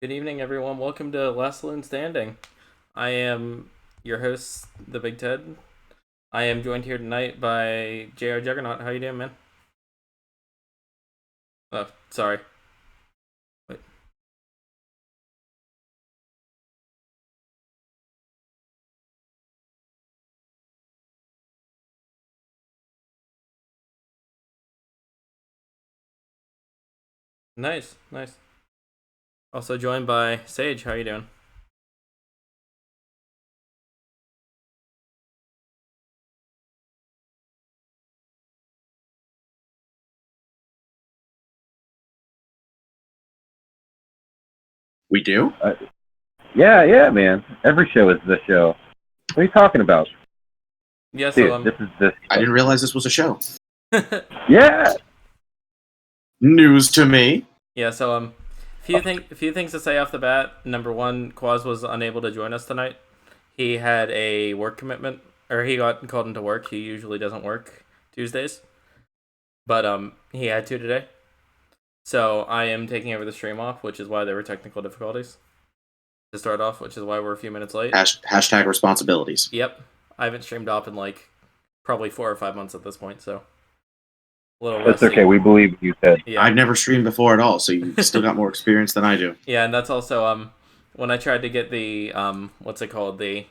Good evening, everyone. Welcome to Last Saloon Standing. I am your host, the Big Ted. I am joined here tonight by JR Juggernaut. How you doing, man? Oh, sorry. Wait. Nice, nice. Also joined by Sage. How you doing? We do? Yeah, man. Every show is this show. What are you talking about? Yeah, Dude, this is this. I didn't realize this was a show. Yeah. News to me. yeah, so few things to say off the bat. Number one, Quaz was unable to join us tonight. He had a work commitment, or he got called into work. He usually doesn't work Tuesdays, but he had to today. So I am taking over the stream off, which is why there were technical difficulties to start off, which is why we're a few minutes late. Hashtag responsibilities. Yep, I haven't streamed off in like probably 4 or 5 months at this point, so a little That's rusty. okay. We believe you said. Yeah, I've never streamed before at all, so you've still got more experience than I do. yeah, and that's also when I tried to get the what's it called, the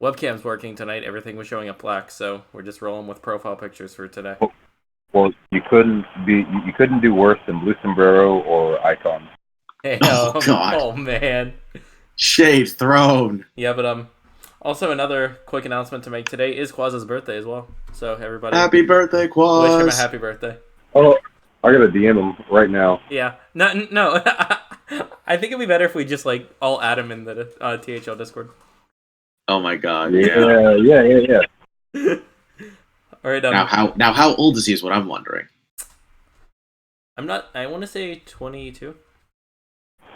webcams working tonight, everything was showing up black, so we're just rolling with profile pictures for today. Well, you couldn't do worse than Blue Sombrero or Icon. Hey, Oh, God. Oh man. Shade thrown. Yeah, but also another quick announcement to make today is Quaz's birthday as well. So everybody, Happy birthday, wish him a Quaz. happy birthday. Oh, I gotta DM him right now. Yeah, no. I think it'd be better if we just like all add him in the THL Discord. Oh my God. Yeah. All right. Now how old is he is what I'm wondering. I'm not. I want to say 22.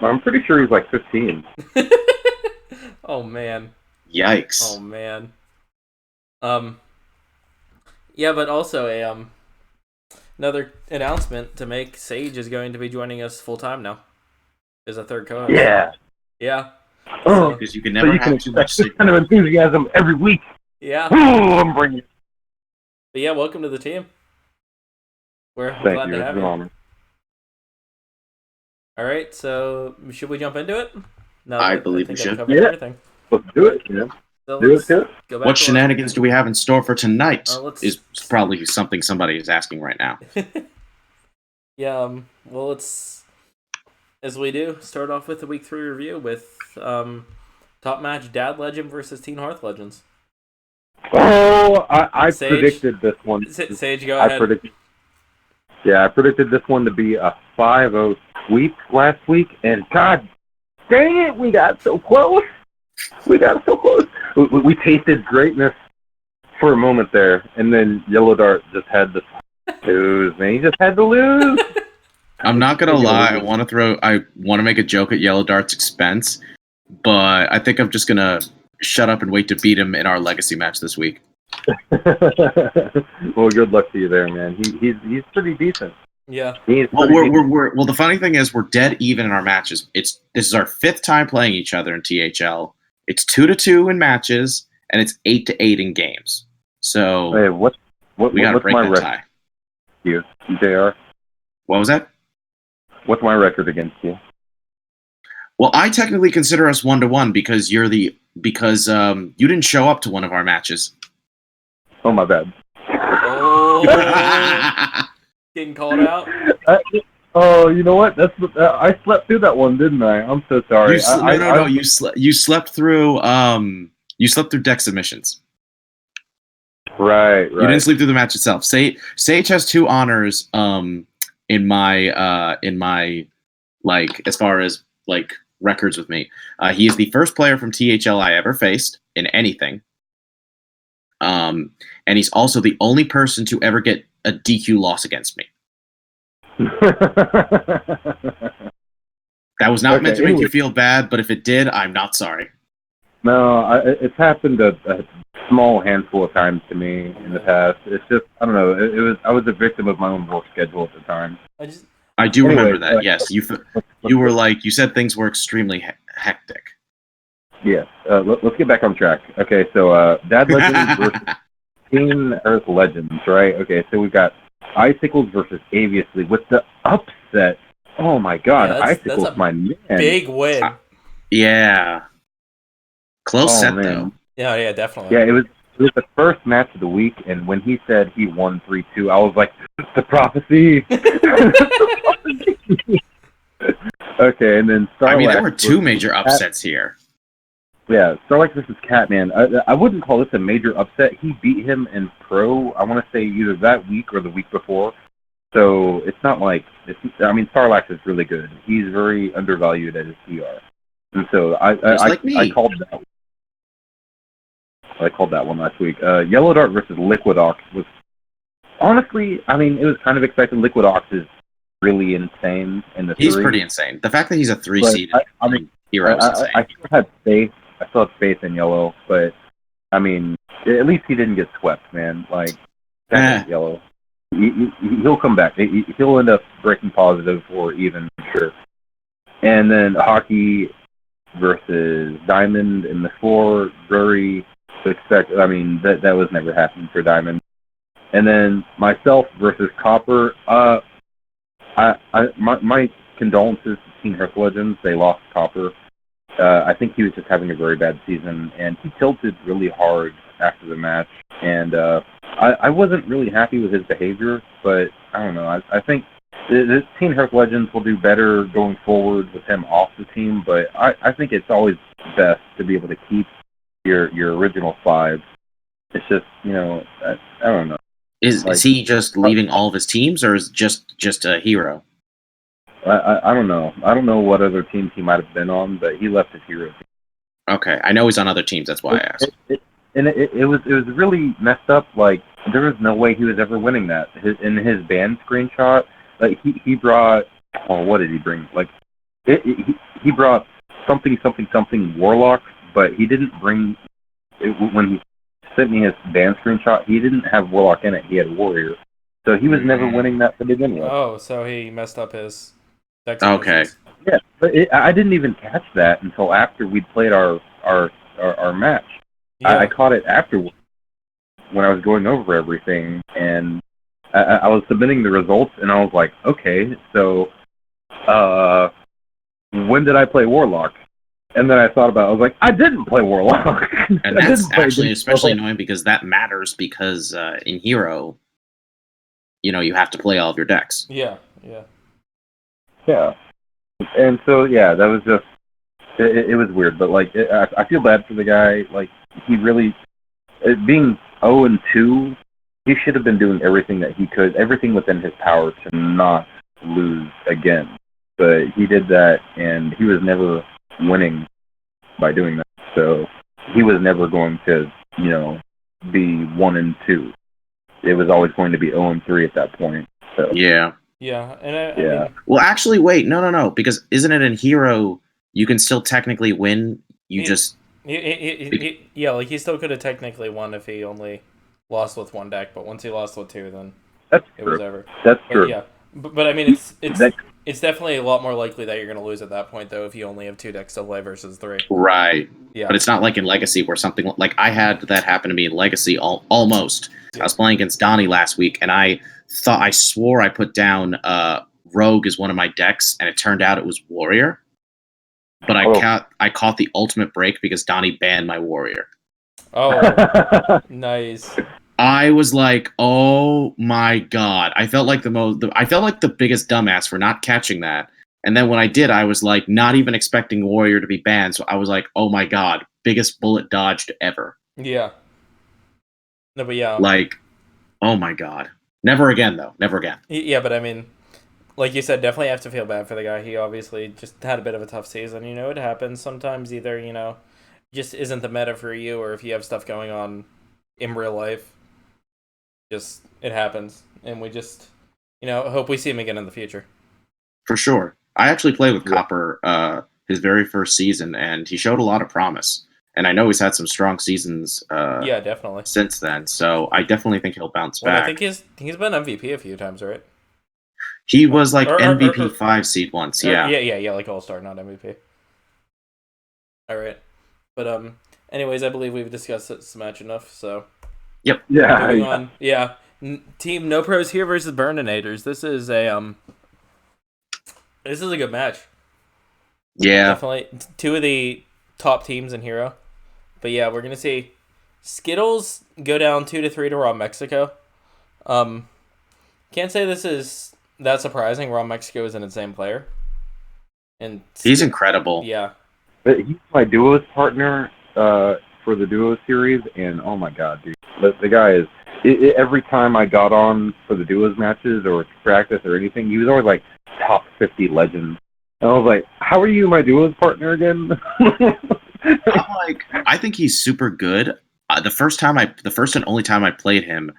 I'm pretty sure he's like 15. Oh man. Yikes. Oh man. Yeah, but also another announcement to make. Sage is going to be joining us full time now. As a third co-host. Yeah. Yeah. Oh, Because you can never you have can too much expect this kind of enthusiasm every week. Yeah. Oh, I'm bringing. But yeah, welcome to the team. We're Thank glad you. to It's have an you. honor. All right, so should we jump into it? No, I believe we I've should. covered Yeah. everything. Let's do it. Yeah. So Do let's it. go back What to shenanigans do we have in store for tonight? let's- Is probably something somebody is asking right now. Yeah. Well, let's, as we do, start off with the week 3 review with top match Dad Legend versus Teen Hearth Legends. Oh, I Sage? predicted this one. Sage, go I ahead. predicted this one to be a 5-0 sweep last week, and God dang it, we got so close. We tasted greatness for a moment there, and then Yellow Dart just had to lose, man. He just had to lose. I'm not gonna lie. I want to make a joke at Yellow Dart's expense, but I think I'm just gonna shut up and wait to beat him in our legacy match this week. Well, good luck to you there, man. He's pretty decent. Yeah. He's Well, pretty decent. well. The funny thing is, we're dead even in our matches. This is our 5th time playing each other in THL. It's 2-2 in matches, and it's 8-8 in games. So Hey, we gotta what's break my that record tie. against you, JR? What was that? What's my record against you? Well, I technically consider us 1-1 because you didn't show up to one of our matches. Oh, my bad. Oh, getting called out. Oh, you know what? I slept through that one, didn't I? I'm so sorry. No. You slept through deck submissions. Right. You didn't sleep through the match itself. Sage has 2 honors in my like as far as like records with me. He is the first player from THL I ever faced in anything. And he's also the only person to ever get a DQ loss against me. That was not meant to make you feel bad, but if it did, I'm not sorry. No, it's happened a small handful of times to me in the past. It's just I don't know. I was a victim of my own work schedule at the time. I do Anyway, remember that. Yes, you were like you said things were extremely hectic. Yes. Let's get back on track. Okay, so Dad Legends versus Teen Earth Legends, right? Okay, so we've got Icicles versus Aviously with the upset. Oh my God, Yeah, that's Icicles, a my man. big win. Yeah, close Oh set man. though. Yeah, definitely. Yeah, it was the first match of the week, and when he said he won 3-2, I was like, the prophecy. Okay, and then Starlax. I mean, there were two versus major Cat- upsets here. Yeah, Starlax versus Catman. I wouldn't call this a major upset. He beat him in pro. I want to say either that week or the week before. So it's not like Starlax is really good. He's very undervalued at his PR, and so I called that. I called that one last week. Yellow Dart versus Liquid Ox was honestly, it was kind of expected. Liquid Ox is really insane in the He's three. pretty insane. The fact that he's a 3 But seed hero is insane. I still had faith. I still have faith in Yellow, but at least he didn't get swept, man. Like Yellow, he'll come back. He'll end up breaking positive or even sure. And then Hockey versus Diamond in the 4, very expected. That was never happening for Diamond. And then myself versus Copper. My condolences to Teen Earth Legends. They lost Copper. I think he was just having a very bad season, and he tilted really hard after the match. And I wasn't really happy with his behavior, but I don't know. I think the Teen Earth Legends will do better going forward with him off the team, but I think it's always best to be able to keep your original 5. It's just, I don't know. Is he just leaving all of his teams, or is just a hero? I don't know. I don't know what other teams he might have been on, but he left his hero team. Okay, I know he's on other teams. That's why I asked. It was really messed up. Like, there was no way he was ever winning that. In his band screenshot, like he brought. Oh, what did he bring? Like, he brought something Warlock, but he didn't bring. When he sent me his band screenshot, he didn't have Warlock in it. He had Warrior, so he was never winning that to begin with. Oh, so he messed up his. Okay. Yeah, but I didn't even catch that until after we'd played our match. Yeah. I caught it afterwards when I was going over everything, and I was submitting the results, and I was like, okay, so when did I play Warlock? And then I thought about it. I was like, I didn't play Warlock. And that's actually especially annoying because that matters because in Hero, you have to play all of your decks. Yeah. Yeah. And so, that was just, it was weird, but, like, I feel bad for the guy. Like, he really, being 0-2, he should have been doing everything that he could, everything within his power to not lose again. But he did that, and he was never winning by doing that. So, he was never going to, be 1-2. It was always going to be 0-3 at that point. So. Yeah. Yeah, and I mean, well, actually, wait, no, because isn't it in Hero you can still technically win? Yeah, like he still could have technically won if he only lost with one deck, but once he lost with 2, then it was over. That's true. Yeah, but I mean, it's definitely a lot more likely that you're going to lose at that point, though, if you only have 2 decks to play versus 3. Right. Yeah. But it's not like in Legacy where something like I had that happen to me in Legacy almost. Yeah. I was playing against Donnie last week, and I swore I put down Rogue as one of my decks, and it turned out it was Warrior. But I caught the ultimate break because Donnie banned my Warrior. Oh, nice. I was like, "Oh my god!" I felt like the biggest dumbass for not catching that. And then when I did, I was like, not even expecting Warrior to be banned. So I was like, "Oh my god, biggest bullet dodged ever." Yeah. No, but yeah. Like, oh my god, never again though, never again. Yeah, but I mean, like you said, definitely have to feel bad for the guy. He obviously just had a bit of a tough season. It happens sometimes. Either just isn't the meta for you, or if you have stuff going on in real life. Just it happens, and we just hope we see him again in the future. For sure. I actually played with Copper his very first season, and he showed a lot of promise. And I know he's had some strong seasons. Yeah, definitely. Since then, so I definitely think he'll bounce back. I think he's been MVP a few times, right? He was like Or- MVP or- 5 seed once. yeah, Yeah. like All-Star, not MVP. All right, but anyways, I believe we've discussed this match enough. So Yep. Yeah. moving on, yeah, team No Pros here versus Burninators. This is a good match. Yeah. Definitely two of the top teams in Hero. But yeah, we're gonna see Skittles go down 2-3 to Raw Mexico. Can't say this is that surprising. Raw Mexico is an insane player, and He's incredible. Yeah, But he's my duos partner for the duo series, and oh my god, dude, the guy is. Every time I got on for the duos matches or practice or anything, he was always like top 50 legend. And I was like, "How are you my duos partner again?" I think he's super good. The first and only time I played him,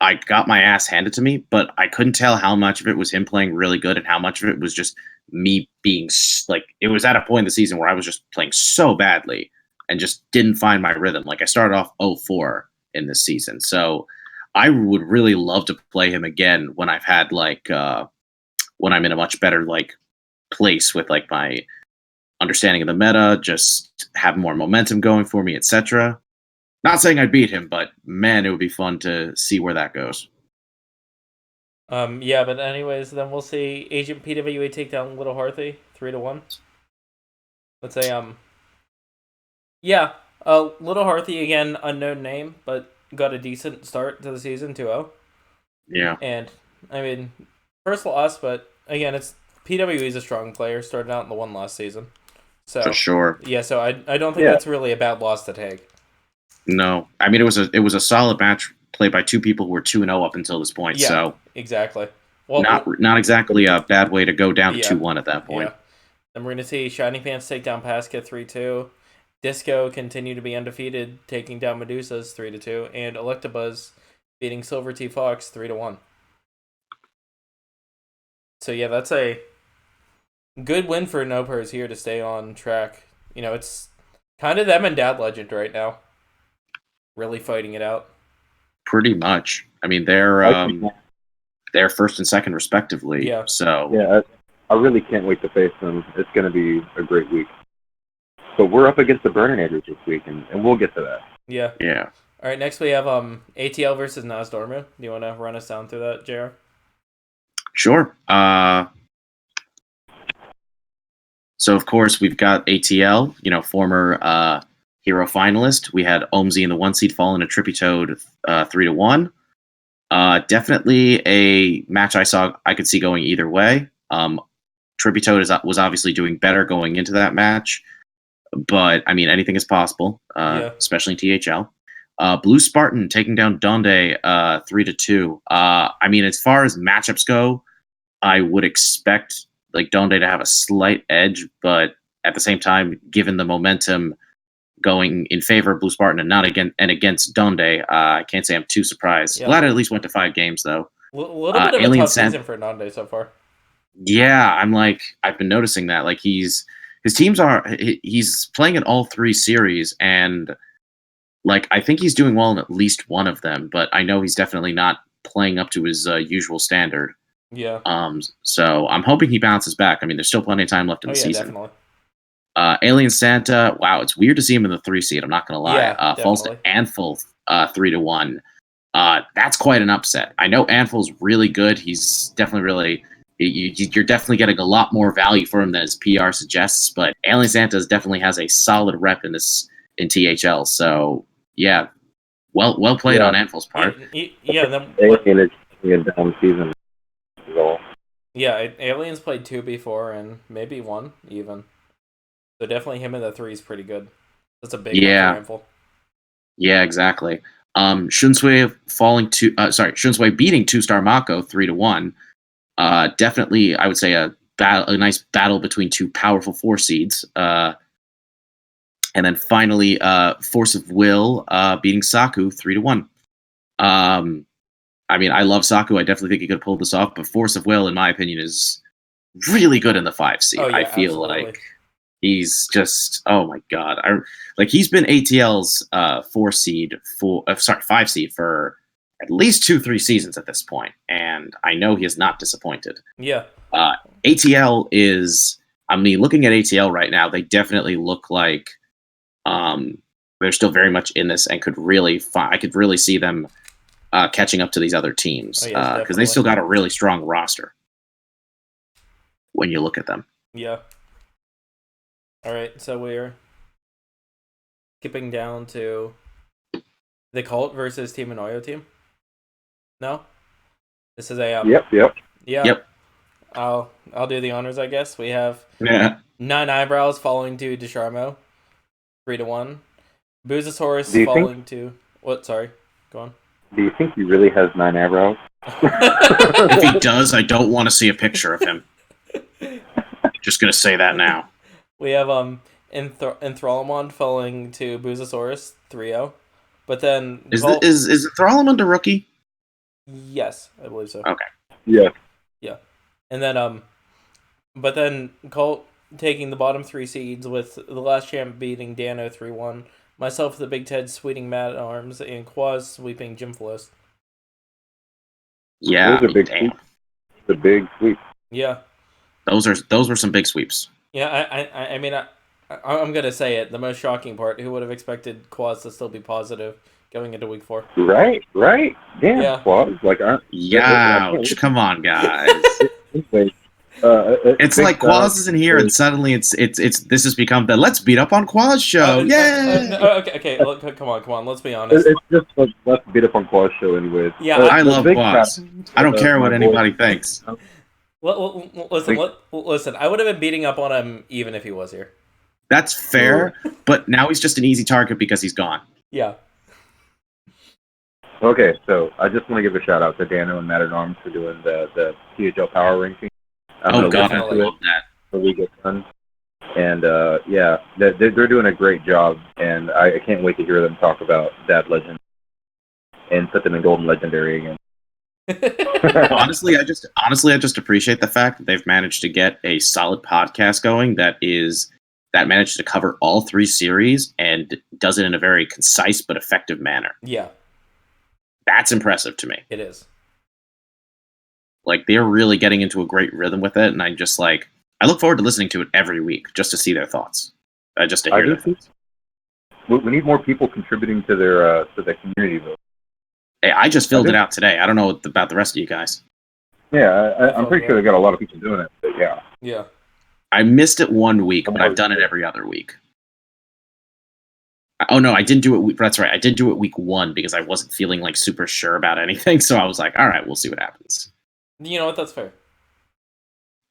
I got my ass handed to me, but I couldn't tell how much of it was him playing really good and how much of it was just me being like. It was at a point in the season where I was just playing so badly and just didn't find my rhythm. Like I started off 0-4 in this season, so I would really love to play him again when I've had when I'm in a much better place with my understanding of the meta, just have more momentum going for me, etc. Not saying I beat him, but man, it would be fun to see where that goes. Yeah, but anyways, then we'll see Agent PWA take down Little Harthy 3-1. Let's say yeah, Little Harthy again, unknown name, but got a decent start to the season 2-0. Yeah, and I mean, first loss, but again, it's PWE is a strong player. Started out in the one last season, so for sure. Yeah, so I don't think that's really a bad loss to take. No, I mean it was a solid match played by two people who were 2-0 up until this point. Yeah, so exactly. Well, not exactly a bad way to go down to 2-1 at that point. Yeah. Then we're gonna see Shining Pants take down Pasca 3-2. Disco continue to be undefeated, taking down Medusa's 3-2, and Electabuzz beating Silver T Fox 3-1. So yeah, that's a good win for No Pros here to stay on track. You know, it's kind of them and Dad Legend right now, really fighting it out. Pretty much. I mean, they're first and second respectively. Yeah. So yeah, I really can't wait to face them. It's going to be a great week. But we're up against the Burninators this week, and we'll get to that. Yeah. Yeah. All right. Next we have ATL versus Nasdormu. Do you want to run us down through that, JR? Sure. So of course we've got ATL, former Hero finalist. We had Omzi in the 1 seed falling to Trippy Toad 3-1. Definitely a match I could see going either way. Trippy Toad was obviously doing better going into that match, but I mean anything is possible, especially in THL. Blue Spartan taking down Donde 3-2. I mean, as far as matchups go, I would expect Donde to have a slight edge, but at the same time, given the momentum going in favor of Blue Spartan and not against Donde, I can't say I'm too surprised. Yeah. Glad it at least went to 5 games though. A little bit of a tough season for Donde so far. Yeah, I've been noticing that he's playing in all 3 series, and I think he's doing well in at least one of them, but I know he's definitely not playing up to his usual standard. Yeah. So I'm hoping he bounces back. I mean, there's still plenty of time left in the season. Definitely. Alien Santa, wow, it's weird to see him in the 3 seed. I'm not gonna lie. Yeah, falls to Anful 3-1. That's quite an upset. I know Anful's really good. He's definitely really. You're definitely getting a lot more value for him than his PR suggests. But Alien Santa definitely has a solid rep in THL. So yeah, well played on Anful's part. Yeah. Alien is a down season. Yeah, Aliens played 2 before and maybe 1 even. So definitely him in the 3 is pretty good. That's a big win for Anful. Yeah, exactly. Shunsui Shunsui beating 2-star Mako 3-1. Definitely, I would say a nice battle between 2 powerful 4 seeds. And then finally, Force of Will beating Saku 3-1. I mean, I love Saku. I definitely think he could pull this off, but Force of Will, in my opinion, is really good in the 5 seed. Oh, yeah, I feel absolutely. like he's just, oh my god, he's been ATL's 5 seed for at least 2-3 seasons at this point, and I know he has not disappointed. Yeah. ATL is, I mean, looking at ATL right now, they definitely look like they're still very much in this and could really I could really see them catching up to these other teams Oh, yes, because definitely. they still got a really strong roster when you look at them. Yeah. All right, so we're skipping down to the Cult versus Team Anoyo team. No, this is a Yep. Yeah. Yep. I'll do the honors, I guess. We have Yeah. 9 Eyebrows falling to Desharmo, 3-1. Boozosaurus Do you falling to what? Sorry, go on. Do you think he really has 9 eyebrows? If he does, I don't want to see a picture of him. Just gonna say that now. We have Enthralamon falling to Boozosaurus, 3-0. But then Is Thralamund a rookie? Yes, I believe so. Okay. Yeah. And then but then Colt taking the bottom 3 seeds with the last champ beating Dano 3-1, myself the Big Ted sweeping Mad Arms, and Quaz sweeping Jim Floss. Yeah. Those are big sweeps. The big sweep. Yeah. Those were some big sweeps. Yeah, I mean I'm gonna say it. The most shocking part: who would have expected Quaz to still be positive going into week 4? Right. Damn, Yeah. Quaz. Like, Youch, come on, guys. It's like Quaz isn't here, and suddenly it's this has become the let's beat up on Quaz show. Okay. Look, come on. Let's be honest. It's just like let's beat up on Quaz show anyways. Yeah, I love Quaz. I don't care what anybody thinks. Listen. I would have been beating up on him even if he was here. That's fair, but now he's just an easy target because he's gone. Yeah. Okay, so I just want to give a shout out to Dano and Mad at Arms for doing the THL Power Ranking. Oh God, I love that. So we get done, and yeah, they're doing a great job, and I can't wait to hear them talk about Dad Legend and put them in Golden Legendary again. honestly, I just appreciate the fact that they've managed to get a solid podcast going that managed to cover all 3 series and does it in a very concise but effective manner. Yeah. That's impressive to me. It is. Like, they're really getting into a great rhythm with it, and I look forward to listening to it every week just to see their thoughts. Just to hear their thoughts. We need more people contributing to their community, though. Hey, I just filled it out today. I don't know about the rest of you guys. Yeah, I'm pretty sure they got a lot of people doing it, but yeah. Yeah. I missed it 1 week, but I've done it every other week. Oh no, I didn't do it. That's right. I did do it week 1 because I wasn't feeling like super sure about anything. So I was like, all right, we'll see what happens. You know what? That's fair.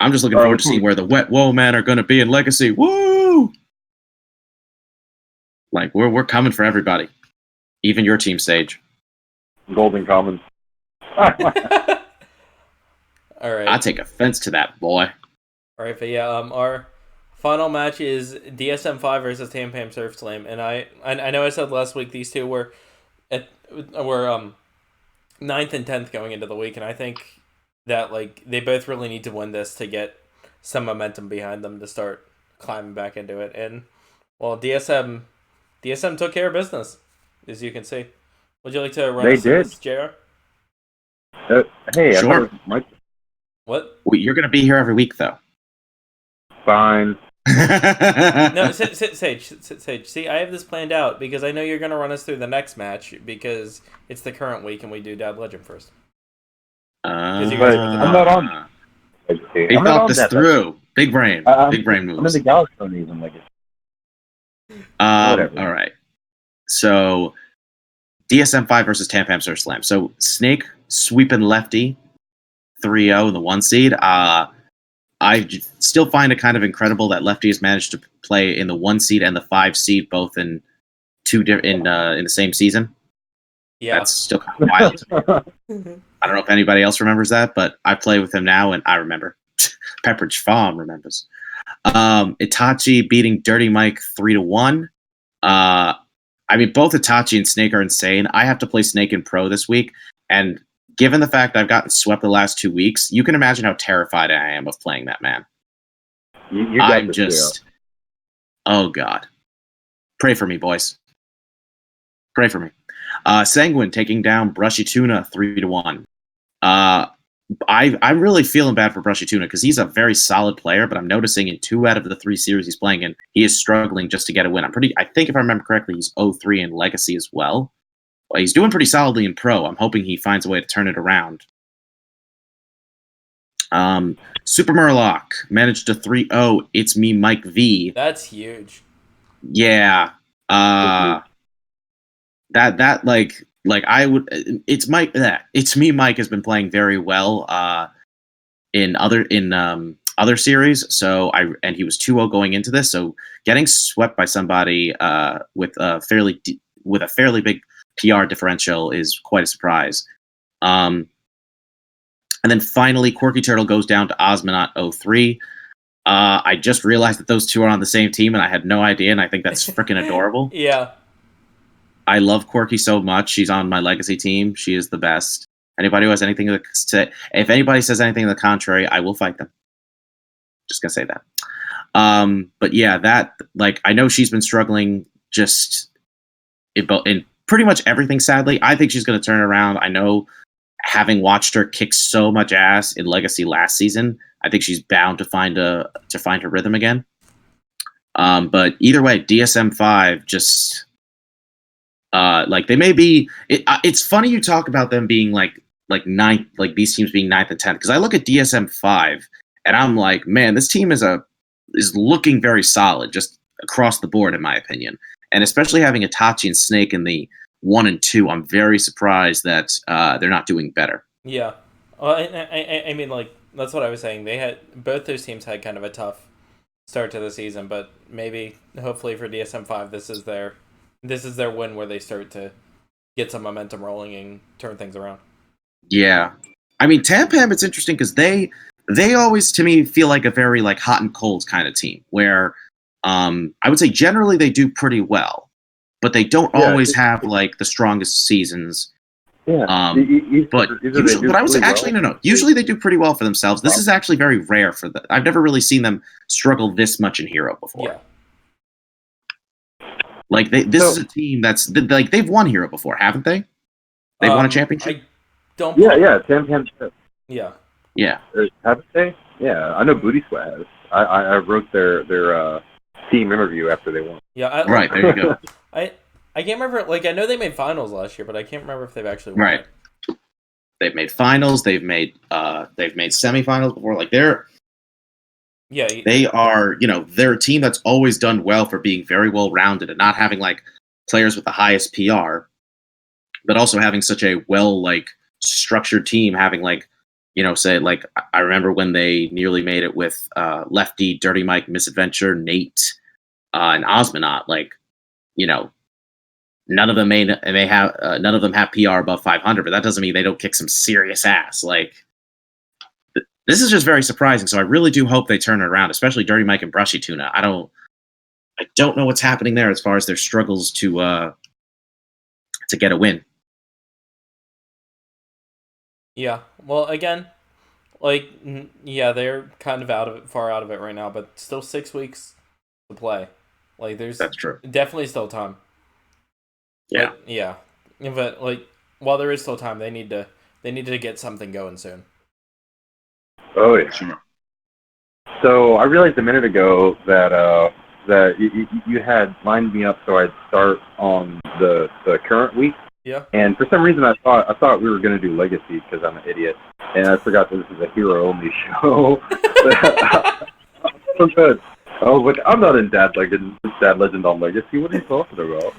I'm just looking forward to seeing where the Wet Whoa Men are going to be in Legacy. Woo! Like we're coming for everybody, even your team, Sage. Golden Commons. All right. I take offense to that, boy. All right, but yeah, our final match is DSM-5 versus Tam Pam Surf Slam, and I know I said last week these two were 9th and 10th going into the week, and I think that like they both really need to win this to get some momentum behind them to start climbing back into it. And well, DSM took care of business, as you can see. Would you like to run us through this, JR? Hey, sure. What? Well, you're going to be here every week, though. Fine. No, Sage. See, I have this planned out because I know you're going to run us through the next match because it's the current week and we do Dad Legend first. I'm not on. He thought this through. Big brain. Big brain moves. I'm in the Galaxy even like it. All right. So, DSM-5 versus Tam Pam Surf Slam. So, Snake sweeping Lefty 3-0 in the 1 seed. I still find it kind of incredible that Lefty has managed to play in the 1 seed and the 5 seed both in in the same season. Yeah, that's still kind of wild to me. I don't know if anybody else remembers that, but I play with him now, and I remember. Pepperidge Farm remembers. Itachi beating Dirty Mike 3-1. I mean, both Itachi and Snake are insane. I have to play Snake in Pro this week, and given the fact I've gotten swept the last 2 weeks, you can imagine how terrified I am of playing that man. I'm just... Oh, God. Pray for me, boys. Pray for me. Sanguine taking down Brushy Tuna 3-1. I'm really feeling bad for Brushy Tuna because he's a very solid player, but I'm noticing in 2 out of the 3 series he's playing in, he is struggling just to get a win. I think if I remember correctly, he's 0-3 in Legacy as well. He's doing pretty solidly in Pro. I'm hoping he finds a way to turn it around. Super Murloc managed to 3-0. It's me, Mike V. That's huge. Yeah. That like I would. It's Mike. It's me, Mike has been playing very well. In other series. So and he was 2-0 going into this. So getting swept by somebody with a fairly big PR differential is quite a surprise. And then finally, Quirky Turtle goes down to Osmonaut 0-3. I just realized that those two are on the same team, and I had no idea, and I think that's freaking adorable. Yeah. I love Quirky so much. She's on my Legacy team. She is the best. Anybody who has anything to say, if anybody says anything to the contrary, I will fight them. Just gonna say that. But yeah, that, like, I know she's been struggling just in pretty much everything, sadly. I think she's gonna turn around. I know, having watched her kick so much ass in Legacy last season, I think she's bound to find her rhythm again. But either way, DSM 5 just like, they may be. It's funny you talk about them being like ninth, like these teams being 9th and 10th, because I look at DSM 5 and I'm like, man, this team is looking very solid just across the board, in my opinion. And especially having Itachi and Snake in the 1 and 2, I'm very surprised that they're not doing better. Yeah. Well, I mean, like, that's what I was saying. Both those teams had kind of a tough start to the season, but maybe, hopefully for DSM 5, this is their win where they start to get some momentum rolling and turn things around. Yeah. I mean, Tampam, it's interesting because they always, to me, feel like a very, like, hot and cold kind of team, where I would say generally they do pretty well, but they don't always have, like, the strongest seasons. Yeah. But I would say, actually, no. Usually they do pretty well for themselves. This is actually very rare for them. I've never really seen them struggle this much in Hero before. Yeah. Like, this is a team that's, like, they've won Hero before, haven't they? They've won a championship? Yeah, Tam. Yeah. Yeah. Haven't they? Yeah, I know Booty Sweat has. I wrote their team interview after they won. Yeah. Right, there you go. I can't remember, like, I know they made finals last year, but I can't remember if they've actually won. Right. They've made finals, they've made semifinals before. Like, they are, they're a team that's always done well for being very well rounded and not having, like, players with the highest PR, but also having such a well, like, structured team, having, like, say, like, I remember when they nearly made it with Lefty, Dirty Mike, Misadventure, Nate, and Osmonaut. Like, none of them have PR above 500, but that doesn't mean they don't kick some serious ass. Like, this is just very surprising. So I really do hope they turn it around, especially Dirty Mike and Brushy Tuna. I don't know what's happening there as far as their struggles to get a win. Yeah. Well, again, like, yeah, they're kind of far out of it right now, but still 6 weeks to play. Like, That's true. Definitely still time. Yeah. But, yeah. But, like, while there is still time, they need to get something going soon. Oh, yeah. Sure. So I realized a minute ago that you had lined me up so I'd start on the current week. Yeah. And for some reason I thought we were going to do Legacy because I'm an idiot, and I forgot that this is a hero only show. So good. Oh, but I'm not in Dad Legend on Legacy. What are you talking about?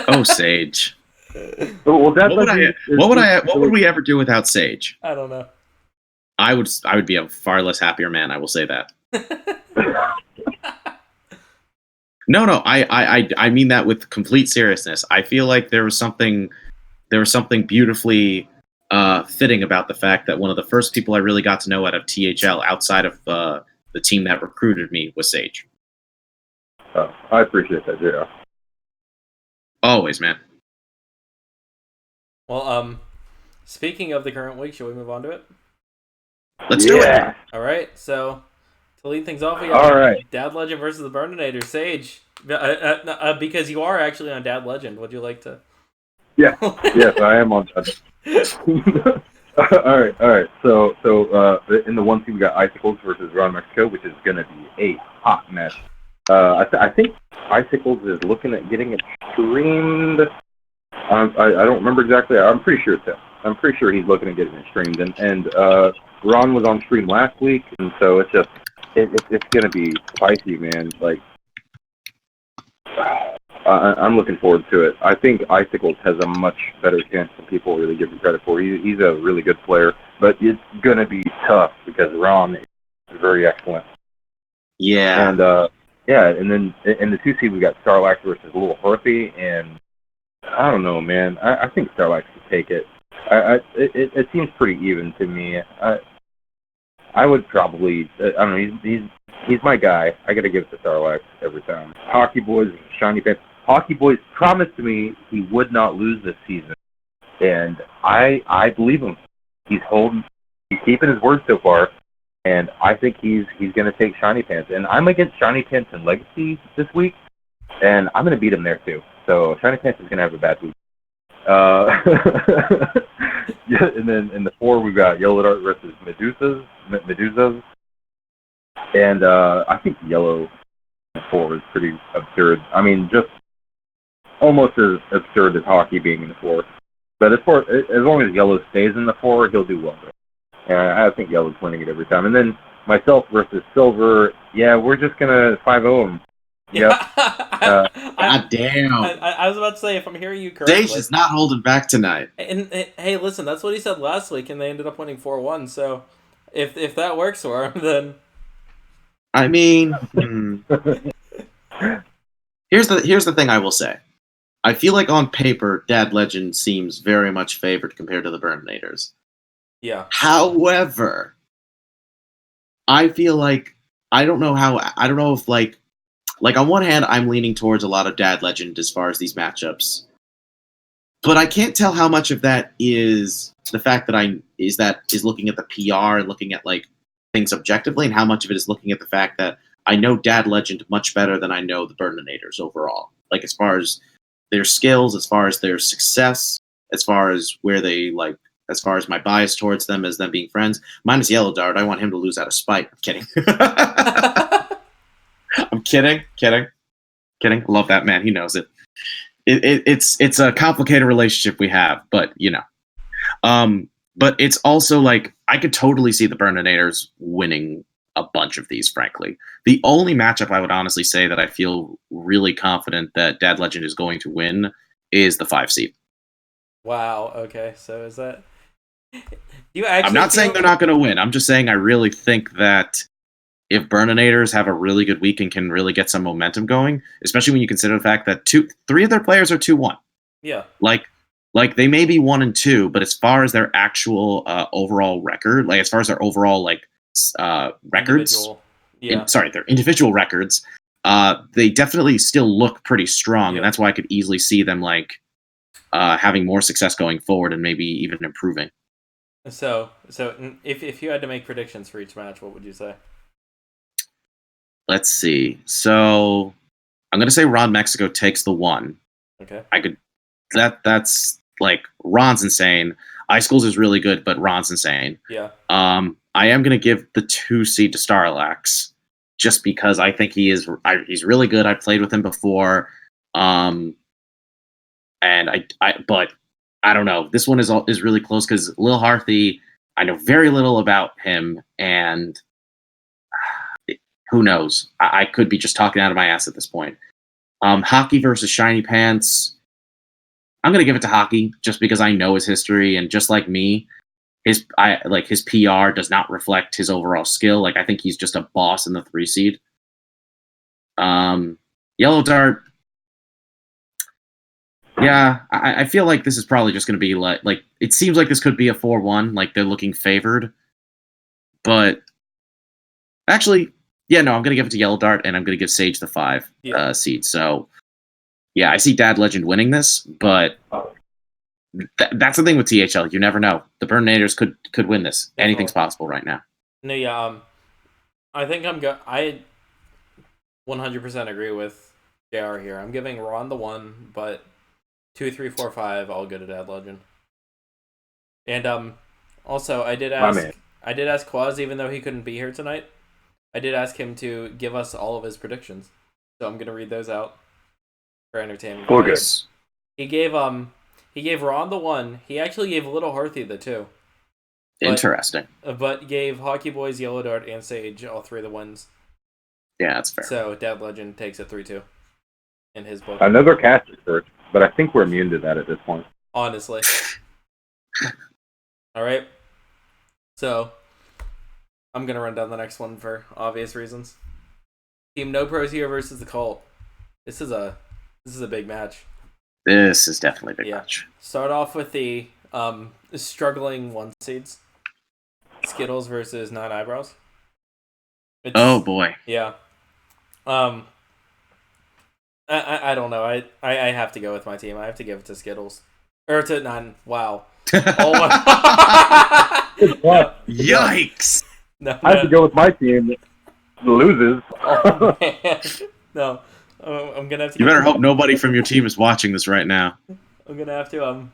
Oh, Sage. Well, What would we ever do without Sage? I don't know. I would be a far less happier man. I will say that. No, I mean that with complete seriousness. I feel like there was something beautifully fitting about the fact that one of the first people I really got to know out of THL, outside of the team that recruited me, was Sage. Oh, I appreciate that, JR. Always, man. Well, speaking of the current week, shall we move on to it? Let's do it. All right. So To lead things off, we All have right. Dad Legend versus the Burninator. Sage, because you are actually on Dad Legend, would you like to? Yeah. Yes, I am on that. All right. So, in the one team we got Icicles versus Ron Mexico, which is going to be a hot mess. I think Icicles is looking at getting it streamed. I don't remember exactly. I'm pretty sure it's him. I'm pretty sure he's looking at getting it streamed. And Ron was on stream last week, and so it's just it's going to be spicy, man. Like. I'm looking forward to it. I think Icicles has a much better chance than people really give him credit for. He's a really good player, but it's going to be tough because Ron is very excellent. Yeah. And, and then in the 2 seed, we got Starlax versus Little Horthy, and I don't know, man. I think Starlax could take it. It seems pretty even to me. I would probably, I don't know, he's my guy. I got to give it to Starlax every time. Hockey Boys, Shiny Pants. Hockey Boys promised me he would not lose this season, and I believe him. He's keeping his word so far, and I think he's going to take Shiny Pants. And I'm against Shiny Pants in Legacy this week, and I'm going to beat him there too. So Shiny Pants is going to have a bad week. Yeah, and then in the 4 we've got Yellow Dart versus Medusas, and I think Yellow in the 4 is pretty absurd. I mean, just almost as absurd as Hockey being in the 4. But as long as Yellow stays in the 4, he'll do well. And I think Yellow's winning it every time. And then myself versus Silver, yeah, we're just gonna 5-0 him. Yep. God damn. I was about to say, if I'm hearing you correctly, Sage is not holding back tonight. And hey, listen, that's what he said last week, and they ended up winning 4-1. So if that works for him, then I mean, here's the thing I will say. I feel like on paper, Dad Legend seems very much favored compared to the Burnators. Yeah. However, I feel like I don't know if like on one hand, I'm leaning towards a lot of Dad Legend as far as these matchups, but I can't tell how much of that is the fact that is looking at the PR and looking at like things objectively, and how much of it is looking at the fact that I know Dad Legend much better than I know the Burnators overall. Like as far as their skills, as far as their success, as far as where they like, as far as my bias towards them as them being friends. Mine is Yellow Dart. I want him to lose out of spite. I'm kidding. I'm kidding. Love that man. He knows it. It's a complicated relationship we have, but you know. But it's also like I could totally see the Burnators winning a bunch of these, frankly. The only matchup I would honestly say that I feel really confident that Dad Legend is going to win is the 5 seed. Wow, okay. So is that you actually I'm not saying they're not going to win. I'm just saying I really think that if Burnators have a really good week and can really get some momentum going, especially when you consider the fact that 3 of their players are 2-1. Yeah. Like they may be 1-2, but as far as their actual overall record, like as far as their overall like records, their individual records, they definitely still look pretty strong, and that's why I could easily see them like having more success going forward and maybe even improving. So if you had to make predictions for each match, what would you say? Let's see. So I'm gonna say Ron Mexico takes the 1. Okay. That's like Ron's insane. Icicles is really good, but Ron's insane. Yeah. I am gonna give the 2 seed to Starlax just because I think he's really good. I played with him before. And but I don't know. This one is really close because Lil Harthy, I know very little about him, and who knows? I could be just talking out of my ass at this point. Hockey versus Shiny Pants. I'm gonna give it to Hockey just because I know his history, and just like me, his PR does not reflect his overall skill. Like I think he's just a boss in the 3 seed. Yellow Dart. Yeah, I feel like this is probably just going to be like it seems like this could be a 4-1, like they're looking favored. But actually, yeah, no, I'm going to give it to Yellow Dart, and I'm going to give Sage the 5 seed. So, yeah, I see Dad Legend winning this, but that's the thing with THL. You never know. The Burnators could win this. Anything's possible right now. No, yeah. I think I 100% agree with JR here. I'm giving Ron the 1, but 2, 3, 4, 5 all good at Ad Legend. And also I did My man. ask Quaz, even though he couldn't be here tonight. I did ask him to give us all of his predictions. So I'm gonna read those out for entertainment. Well, good. He gave Ron the 1. He actually gave Little Hearthy the 2. Interesting. But gave Hockey Boys, Yellow Dart, and Sage all 3 the wins. Yeah, that's fair. So Dad Legend takes it 3-2 in his book. Another caster search, but I think we're immune to that at this point. Honestly. All right. So I'm gonna run down the next one for obvious reasons. Team No Pros here versus the Cult. This is a big match. This is definitely a big match. Start off with the struggling 1 seeds. Skittles versus Nine Eyebrows. Oh boy. Yeah. I don't know. I have to go with my team. I have to give it to Skittles. Or to Nine. Wow. Oh my. Yikes. No, I have to go with my team. Loses. Oh man. No. I'm gonna have to. You better hope nobody from your team is watching this right now. I'm gonna have to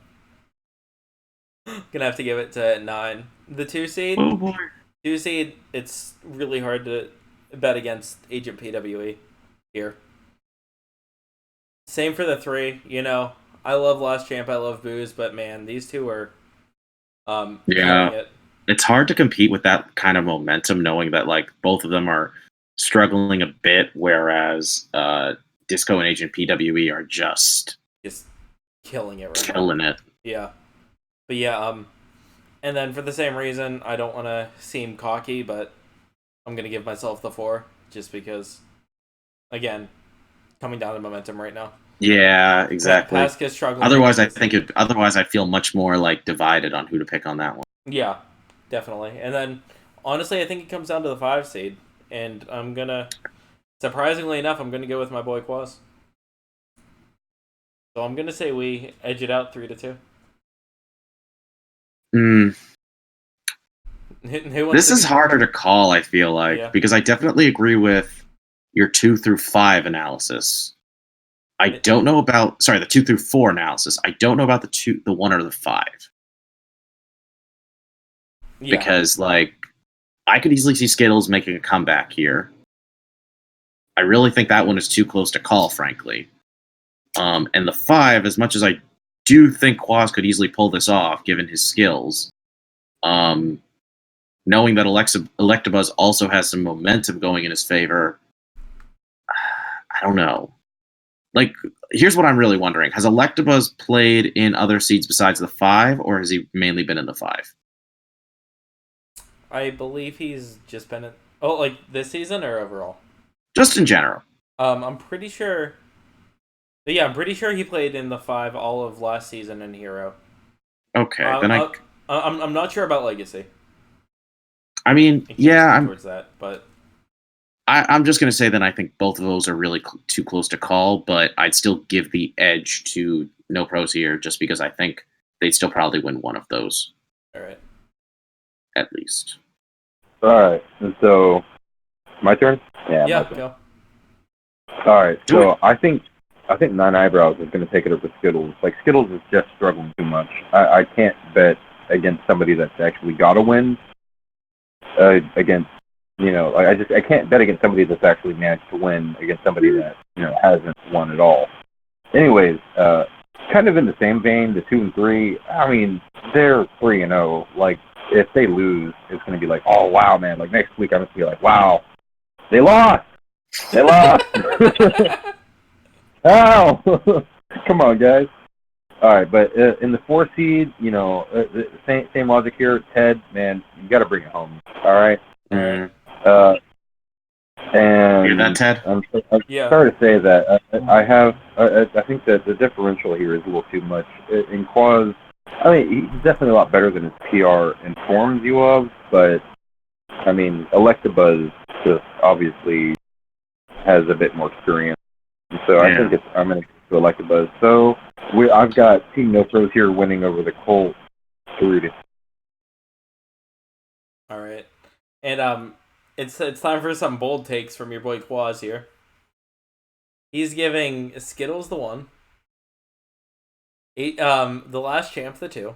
give it to 9. The 2 seed. Oh boy. 2 seed. It's really hard to bet against Agent PWE here. Same for the 3. You know, I love Last Champ. I love Booze, but man, these two are. Yeah. It's hard to compete with that kind of momentum, knowing that like both of them are struggling a bit, whereas Disco and Agent PWE are just killing it right killing now. It. Yeah. But yeah, and then for the same reason, I don't want to seem cocky, but I'm gonna give myself the 4 just because, again, coming down to momentum right now. Yeah, exactly. Pasca's struggling. Otherwise, I feel much more like divided on who to pick on that one. Yeah, definitely. And then, honestly, I think it comes down to the 5 seed, and I'm gonna, surprisingly enough, I'm gonna go with my boy Quaz. So I'm gonna say we edge it out 3-2. This is harder to call, I feel like, because I definitely agree with your 2 through 5 analysis. I don't know about the 2 through 4 analysis. I don't know about the 1 or the 5. Yeah. Because like I could easily see Skittles making a comeback here. I really think that one is too close to call, frankly. And the 5, as much as I do think Quaz could easily pull this off, given his skills, knowing that Electabuzz also has some momentum going in his favor, I don't know. Like, here's what I'm really wondering. Has Electabuzz played in other seeds besides the 5, or has he mainly been in the 5? I believe he's just been in... Oh, like this season or overall? Just in general. I'm pretty sure... Yeah, I'm pretty sure he played in the 5 all of last season in Hero. Okay, then I'm not sure about Legacy. I mean, yeah, I'm towards that, but I'm just gonna say that I think both of those are really too close to call, but I'd still give the edge to No Pros here, just because I think they'd still probably win one of those. All right. At least. All right, and so my turn. Yeah, go. All right, so I think Nine Eyebrows is going to take it over Skittles. Like, Skittles is just struggling too much. I can't bet against somebody that's actually got a win. Against, I can't bet against somebody that's actually managed to win against somebody that, hasn't won at all. Anyways, kind of in the same vein, the 2 and 3, I mean, they're 3-0. Like, if they lose, it's going to be like, oh, wow, man. Like, next week, I'm going to be like, wow, they lost. They lost. Ow! Come on, guys. All right, but in the 4 seed, same logic here. Ted, man, you got to bring it home. All right. Mm-hmm. And hear that, Ted? I'm sorry to say that I think that the differential here is a little too much. In Quaz, I mean, he's definitely a lot better than his PR informs you of, but I mean, Electabuzz just obviously has a bit more experience. So I think I'm going to go Electabuzz. So I've got Team No Pros here winning over the Colt 3-2. All right. And it's time for some bold takes from your boy Quaz here. He's giving Skittles the 1, the Last Champ the 2,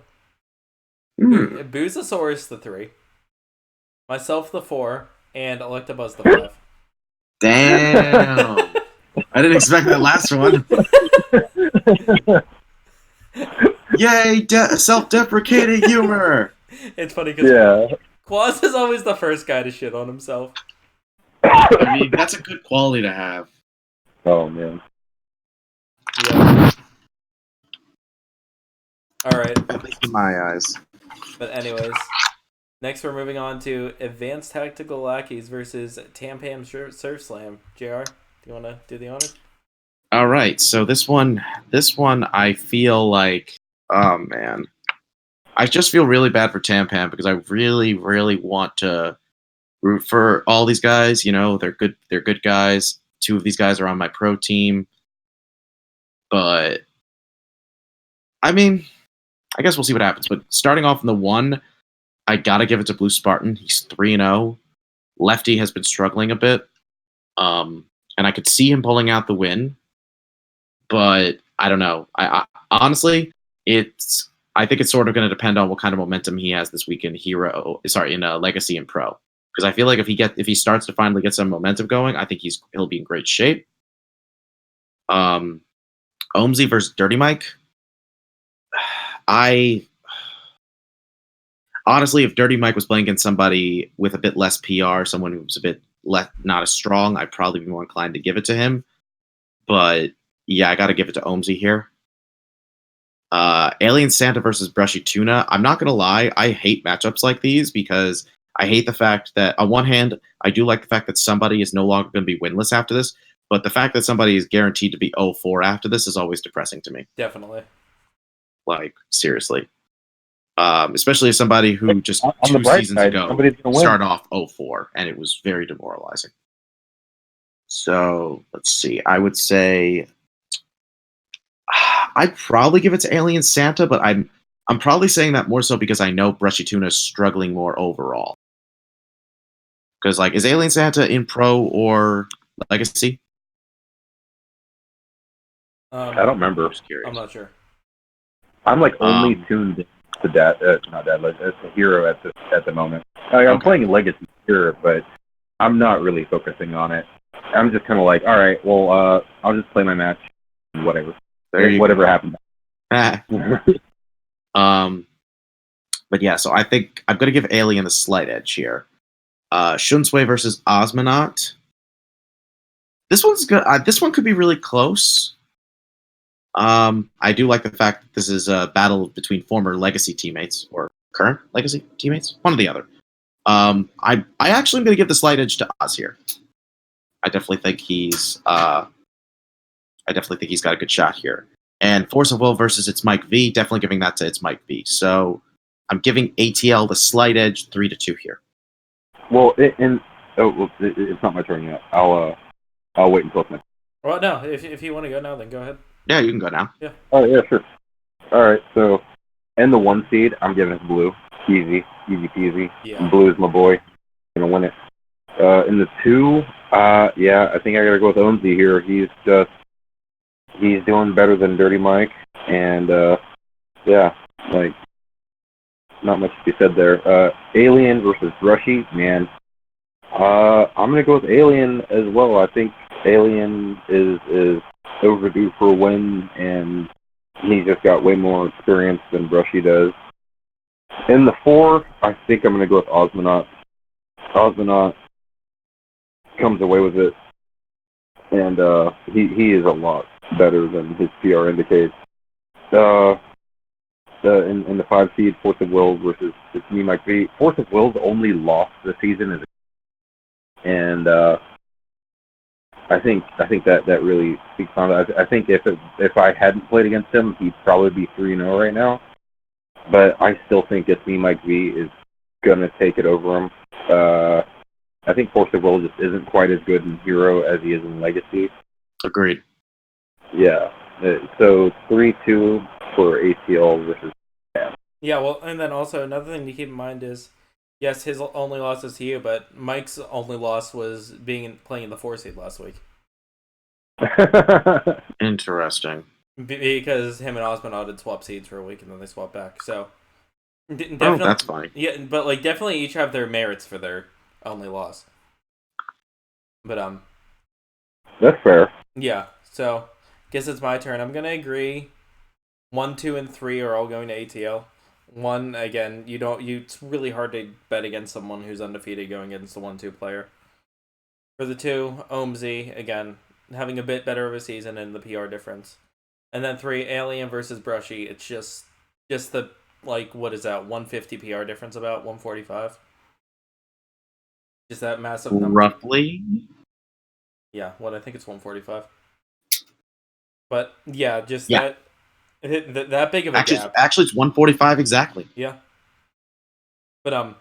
Boozosaurus the 3, myself the 4, and Electabuzz the 5. Damn. I didn't expect that last one. Yay, self-deprecating humor. It's funny because Quaz is always the first guy to shit on himself. I mean, that's a good quality to have. Oh, man. Yeah. Alright. At least in my eyes. But anyways, next we're moving on to Advanced Tactical Lackeys versus Tampam Surf Slam. JR, do you want to do the honors? All right, so this one I feel like, oh man, I just feel really bad for Tampam because I really, really want to root for all these guys. You know, they're good guys. 2 of these guys are on my pro team, but I mean, I guess we'll see what happens. But starting off in the 1, I gotta give it to Blue Spartan. He's 3-0. Lefty has been struggling a bit, and I could see him pulling out the win. But I don't know. I honestly, I think it's sort of going to depend on what kind of momentum he has this week in Legacy and Pro. Because I feel like if he starts to finally get some momentum going, I think he'll be in great shape. Omzi versus Dirty Mike. Honestly, if Dirty Mike was playing against somebody with a bit less PR, someone who was a bit not as strong, I'd probably be more inclined to give it to him. But yeah, I got to give it to Omzi here. Alien Santa versus Brushy Tuna. I'm not going to lie. I hate matchups like these because I hate the fact that, on one hand, I do like the fact that somebody is no longer going to be winless after this, but the fact that somebody is guaranteed to be 0-4 after this is always depressing to me. Definitely. Like, seriously. Especially as somebody who just 2 seasons ago started off 0-4, and it was very demoralizing. So, let's see. I would say I'd probably give it to Alien Santa, but I'm probably saying that more so because I know Brushy Tuna is struggling more overall. Because, like, is Alien Santa in Pro or Legacy? I don't remember. I'm not sure. I'm like only tuned to not Deadlift, as a hero at the moment. I'm playing Legacy here, but I'm not really focusing on it. I'm just kind of like, all right, well, I'll just play my match, whatever. Whatever happens. But yeah, so I think I'm gonna give Alien a slight edge here. Shunsui versus Osmonaut. This one's good. This one could be really close. I do like the fact that this is a battle between former Legacy teammates or current Legacy teammates, one or the other. I actually am gonna give the slight edge to Oz here. I definitely think he's got a good shot here. And Force of Will versus It's Mike V, definitely giving that to It's Mike V. So I'm giving ATL the slight edge 3-2 here. Well, it's not my turn yet. I'll wait until it's my turn. Well, no, if you want to go now, then go ahead. Yeah, you can go now. Yeah. Oh, yeah, sure. All right, so in the 1 seed, I'm giving it to Blue. Easy peasy. Yeah. Blue is my boy. Gonna win it. In the 2, yeah, I think I gotta go with Omzi here. He's doing better than Dirty Mike, and yeah, like not much to be said there. Alien versus Brushy, man. I'm gonna go with Alien as well. I think Alien is overdue for a win, and he just got way more experience than Brushy does. In the 4, I think I'm gonna go with Osmonaut. Osmonaut comes away with it, and he is a lot better than his PR indicates. In the 5 seed, Force of Will versus me, Mike V. Force of Will's only loss this season and I think that really speaks on it. I think if I hadn't played against him, he'd probably be 3-0 right now. But I still think It's Me, Mike V is gonna take it over him. I think Force of Will just isn't quite as good in Hero as he is in Legacy. Agreed. Yeah. So 3-2 for ATL versus. Yeah, well, and then also another thing to keep in mind is Yes, his only loss is to you, but Mike's only loss was playing in the 4 seed last week. Interesting. Because him and Osmond did swap seeds for a week and then they swapped back. So Oh, that's funny. Yeah, but like definitely each have their merits for their only loss. But That's fair. yeah. So guess it's my turn. I'm gonna agree. 1, 2, and 3 are all going to ATL. 1 again, it's really hard to bet against someone who's undefeated going against the 1-2 player. For the 2, OMZ again having a bit better of a season and the PR difference. And then 3, Alien versus Brushy. It's just the, like, what is that, 150 PR difference, about 145? Just that massive number. Roughly? Yeah, I think it's 145. But, yeah, just that big of a gap. Actually, it's 145 exactly. Yeah. But,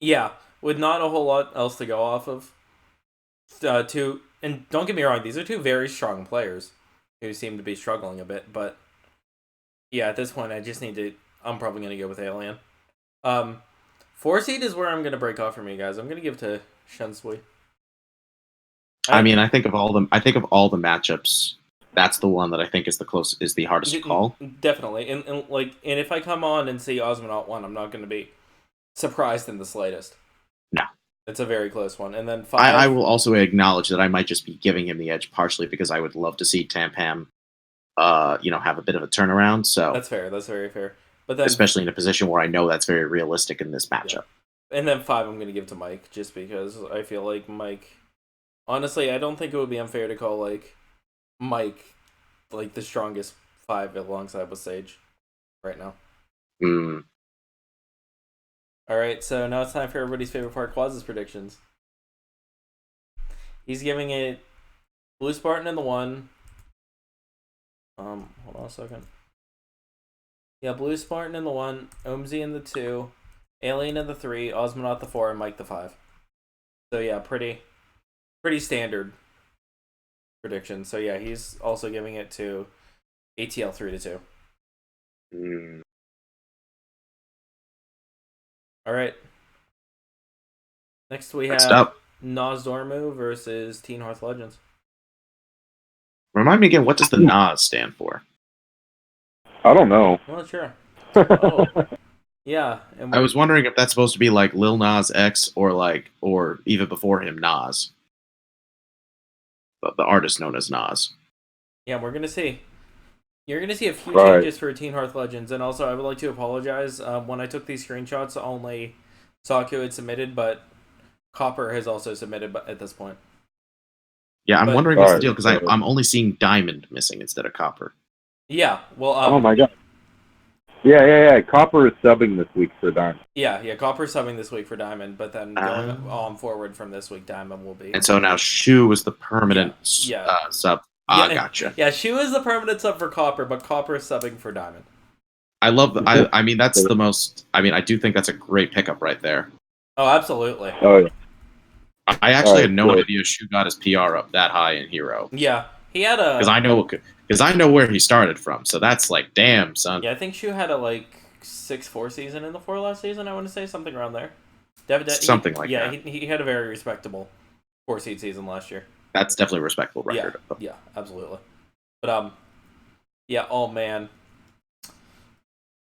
yeah, with not a whole lot else to go off of. And don't get me wrong, these are 2 very strong players who seem to be struggling a bit, but yeah, at this point, I'm probably going to go with Alien. 4 seed is where I'm going to break off from you guys. I'm going to give to Shensui. I think of all the matchups, that's the one that I think is the hardest to call. Definitely. And if I come on and see Osmonaut 1, I'm not going to be surprised in the slightest. No. It's a very close one. And then 5... I will also acknowledge that I might just be giving him the edge partially because I would love to see Tampam have a bit of a turnaround. So that's fair. That's very fair. But then, especially in a position where I know that's very realistic in this matchup. Yeah. And then 5, I'm going to give to Mike, just because I feel like Mike... Honestly, I don't think it would be unfair to call, like, Mike, like, the strongest 5 alongside with Sage right now. Alright, so now it's time for everybody's favorite part, Quaz's predictions. He's giving it Blue Spartan in the 1. Hold on a second. Yeah, Blue Spartan in the 1, OMZ in the 2, Alien in the 3, Osmonaut the 4, and Mike the 5. So yeah, pretty standard prediction. So yeah, he's also giving it to ATL 3-2. Alright. Next we have Nas Dormu versus Teen Hearth Legends. Remind me again, what does the Nas stand for? I don't know. I'm not sure. Oh. Yeah. I was wondering if that's supposed to be like Lil Nas X or even before him, Nas. The artist known as Nas. Yeah, we're going to see. You're going to see a few changes for Teen Hearth Legends, and also I would like to apologize. When I took these screenshots, only Saku had submitted, but Copper has also submitted at this point. Yeah, I'm wondering what's the deal, because I'm only seeing Diamond missing instead of Copper. Yeah, well... oh my god. Yeah. Copper is subbing this week for Diamond. Yeah, Copper's subbing this week for Diamond, but then going on forward from this week, Diamond will be... And so now Shu is the permanent sub. Gotcha. Yeah, Shu is the permanent sub for Copper, but Copper is subbing for Diamond. I love that's the most... I do think that's a great pickup right there. Oh, absolutely. Oh, yeah. I actually had no idea Shu got his PR up that high in Hero. Yeah, he had a... Because I know where he started from, so that's like, damn, son. Yeah, I think Shu had a 6-4 season in the 4 last season, I want to say, something around there. Something like that. Yeah, he had a very respectable 4-seed season last year. That's definitely a respectable record. Yeah, absolutely. But, yeah, oh man.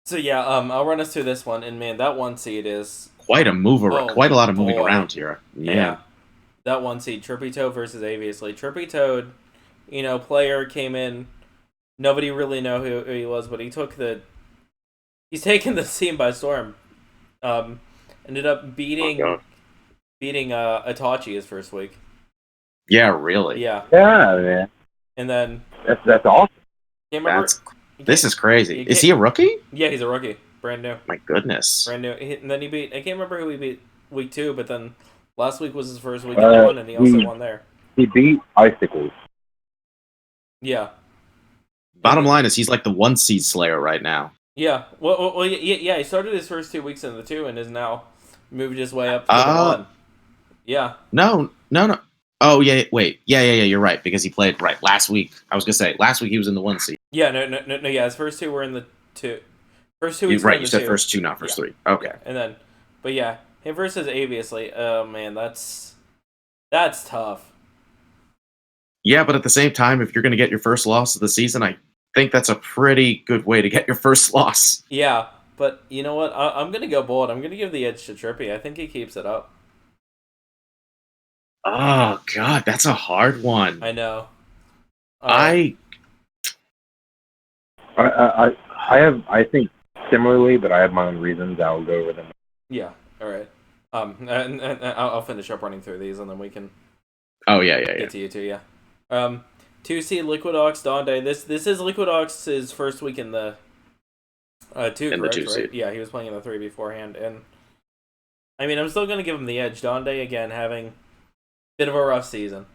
So yeah, I'll run us through this one, and man, that 1 seed is... Quite a move around, quite a lot of moving around here. Yeah. That 1 seed, Trippy Toad versus Aviously. Trippy Toad, player came in, nobody really know who he was, but he's taken the scene by storm. Ended up beating Itachi his first week. Yeah, really. Yeah, man. And then that's awesome. This is crazy. Is he a rookie? Yeah, he's a rookie. Brand new. My goodness. Brand new. And then he beat... I can't remember who he beat week 2, but then last week was his first week in the 1, and he also won there. He beat Icicles. Yeah. Bottom line is he's like the 1 seed slayer right now. Yeah. Well, yeah. He started his first 2 weeks in the 2 and is now moved his way up to the 1. Yeah. No. Oh, yeah, wait. Yeah, you're right, because he played, last week. I was going to say, last week he was in the 1 seed. Yeah, no, his first 2 were in the 2. First 2 weeks Right, you said 2. First 2, not first 3. Okay. Yeah. And then, But yeah, him versus Aviously. Oh man, that's tough. Yeah, but at the same time, if you're going to get your first loss of the season, I think that's a pretty good way to get your first loss. Yeah, but you know what? I'm gonna go bold. I'm gonna give the edge to Trippy. I think he keeps it up. Oh God, that's a hard one. I know. I I think similarly, but I have my own reasons. I'll go over them. Yeah. All right. And I'll finish up running through these, and then we can Oh yeah. get to you two. Yeah. 2C Liquid Ox Donde. This is Liquid Ox's first week in the two, In the correct? 2 Right? seed. Yeah, he was playing in the 3 beforehand, and I mean, I'm still gonna give him the edge. Donde again having a bit of a rough season.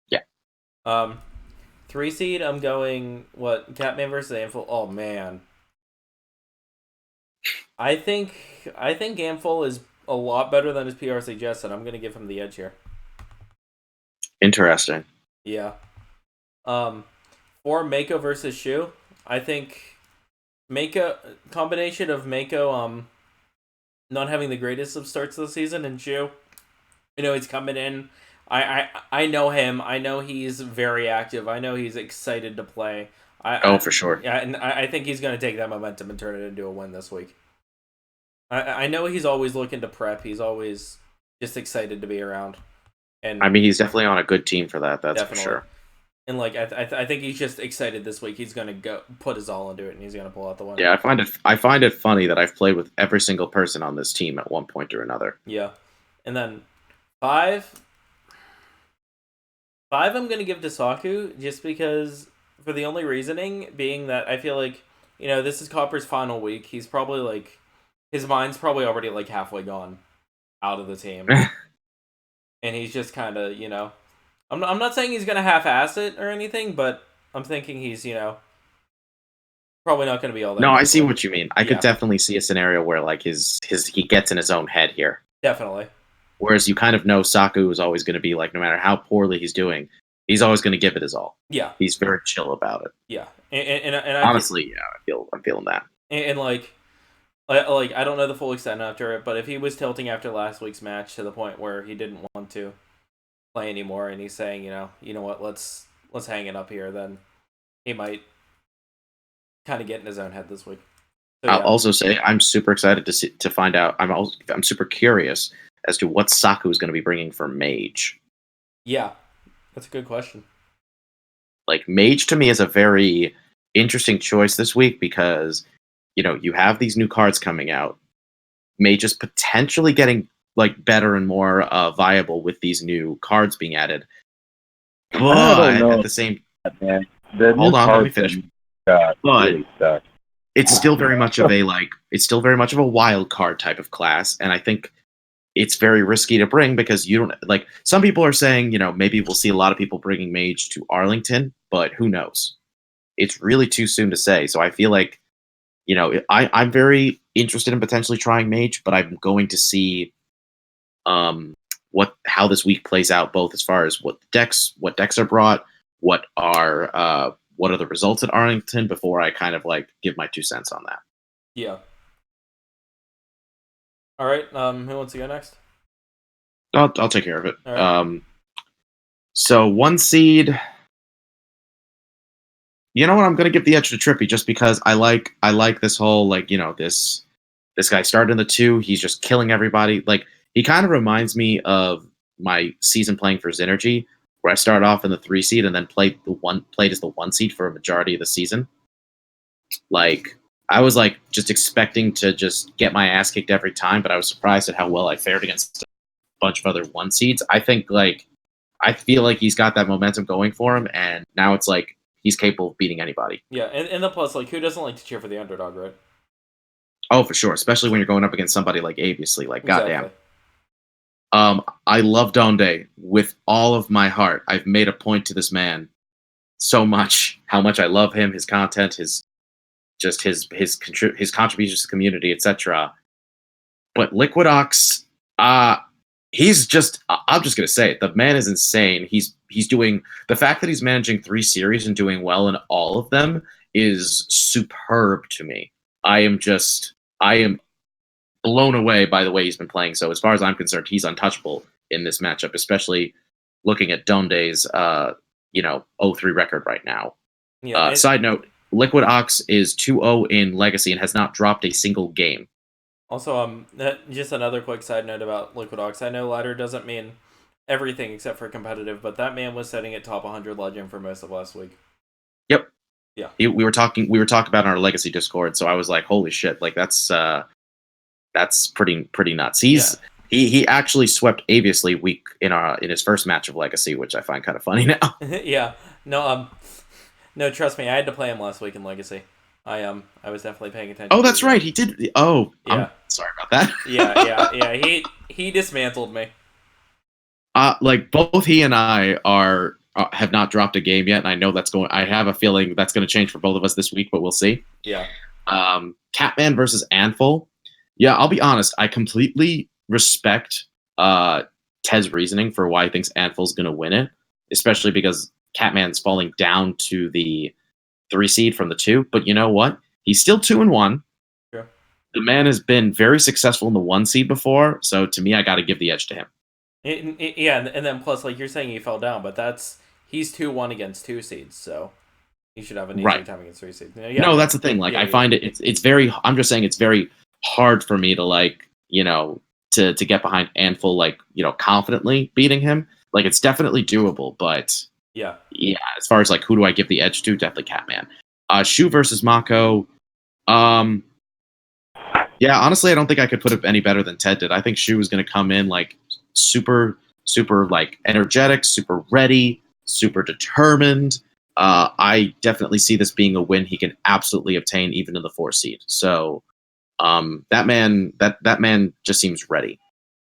Yeah. 3 seed. I'm going Catman versus Amphil. Oh man. I think Amphil is a lot better than his PR suggests, and I'm gonna give him the edge here. Interesting. Yeah. For Mako versus Shu, I think Mako combination of Mako not having the greatest of starts of the season, and Shu, he's coming in. I know him. I know he's very active. I know he's excited to play. For sure. Yeah, and I think he's gonna take that momentum and turn it into a win this week. I know he's always looking to prep. He's always just excited to be around. And I mean, he's definitely on a good team for that. That's definitely. for sure. And I think he's just excited this week. He's gonna go put his all into it, and he's gonna pull out the win. Yeah, I find it funny that I've played with every single person on this team at one point or another. Yeah, and then 5, I'm gonna give to Saku just because, for the only reasoning being that I feel like this is Copper's final week. He's probably like, his mind's probably already like halfway gone out of the team, and he's just kind of I'm not saying he's gonna half-ass it or anything, but I'm thinking he's probably not gonna be all that. No, I see what you mean. I Yeah. could definitely see a scenario where like he gets in his own head here. Definitely. Whereas you kind of know Saku is always going to be like, no matter how poorly he's doing, he's always going to give it his all. Yeah. He's very chill about it. Yeah, and Honestly, I'm feeling that. And like I don't know the full extent after it, but if he was tilting after last week's match to the point where he didn't want to play anymore, and he's saying, you know what, let's hang it up here, then he might kind of get in his own head this week. So, I'll also say I'm super excited to find out. I'm super curious as to what Saku is going to be bringing for Mage. Yeah, that's a good question. Like, Mage to me is a very interesting choice this week because you have these new cards coming out. Mage is potentially getting like better and more viable with these new cards being added. But at the same, man, hold on, let me finish. But really suck. It's still very much of a wild card type of class, and I think it's very risky to bring because you don't like. Some people are saying maybe we'll see a lot of people bringing Mage to Arlington, but who knows? It's really too soon to say. So I feel like I'm very interested in potentially trying Mage, but I'm going to see how this week plays out, both as far as what decks are brought, what are the results at Arlington, before I kind of like give my 2 cents on that. Yeah. All right. Who wants to go next? I'll take care of it. All right. So 1 seed. You know what? I'm gonna give the edge to Trippy just because I like this whole this guy started in the 2. He's just killing everybody. Like, he kind of reminds me of my season playing for Synergy, where I started off in the 3 seed and then played as the 1 seed for a majority of the season. Like, I was like just expecting to just get my ass kicked every time, but I was surprised at how well I fared against a bunch of other 1 seeds. I feel like he's got that momentum going for him, and now it's like he's capable of beating anybody. Yeah, and the plus, like, who doesn't like to cheer for the underdog, right? Oh, for sure, especially when you're going up against somebody like Aviously. Like, exactly. Goddamn. I love Donde with all of my heart. I've made a point to this man so much, how much I love him, his content, his contributions to the community, etc. But Liquid Ox, he's just, I'm just going to say it. The man is insane. He's doing, the fact that he's managing 3 series and doing well in all of them is superb to me. I am blown away by the way he's been playing. So as far as I'm concerned, he's untouchable in this matchup, especially looking at Donde's 0-3 record right now. Yeah. Side note, Liquid Ox is 2-0 in Legacy and has not dropped a single game. Also, just another quick side note about Liquid Ox. I know ladder doesn't mean everything except for competitive, but that man was setting at top 100 legend for most of last week. Yep. Yeah. We were talking about it on our Legacy Discord, so I was like, holy shit, like that's pretty nuts. He actually swept Aviously week in his first match of Legacy, which I find kind of funny now. Yeah. No, trust me, I had to play him last week in Legacy. I was definitely paying attention. Oh, that's right, he did. Oh, yeah. I'm sorry about that. yeah. He dismantled me. Like both he and I have not dropped a game yet, and I know I have a feeling that's going to change for both of us this week, but we'll see. Yeah. Catman versus Anful. Yeah, I'll be honest. I completely respect Tez's reasoning for why he thinks Anful's going to win it, especially because Catman's falling down to the 3 seed from the 2. But you know what? He's still 2-1. Sure. The man has been very successful in the 1 seed before, so to me, I got to give the edge to him. Yeah, and then plus, like you're saying, he fell down, but he's 2-1 against 2 seeds, so he should have an easier time against 3 seeds. Yeah, no, that's the thing. Like I find it's very. I'm just saying it's very hard for me to to get behind Anful confidently beating him. Like it's definitely doable, but yeah. As far as who do I give the edge to? Definitely Catman. Shu versus Mako. Yeah, honestly, I don't think I could put it any better than Ted did. I think Shu was going to come in super energetic, super ready, super determined. I definitely see this being a win he can absolutely obtain even in the 4 seed. So that man just seems ready.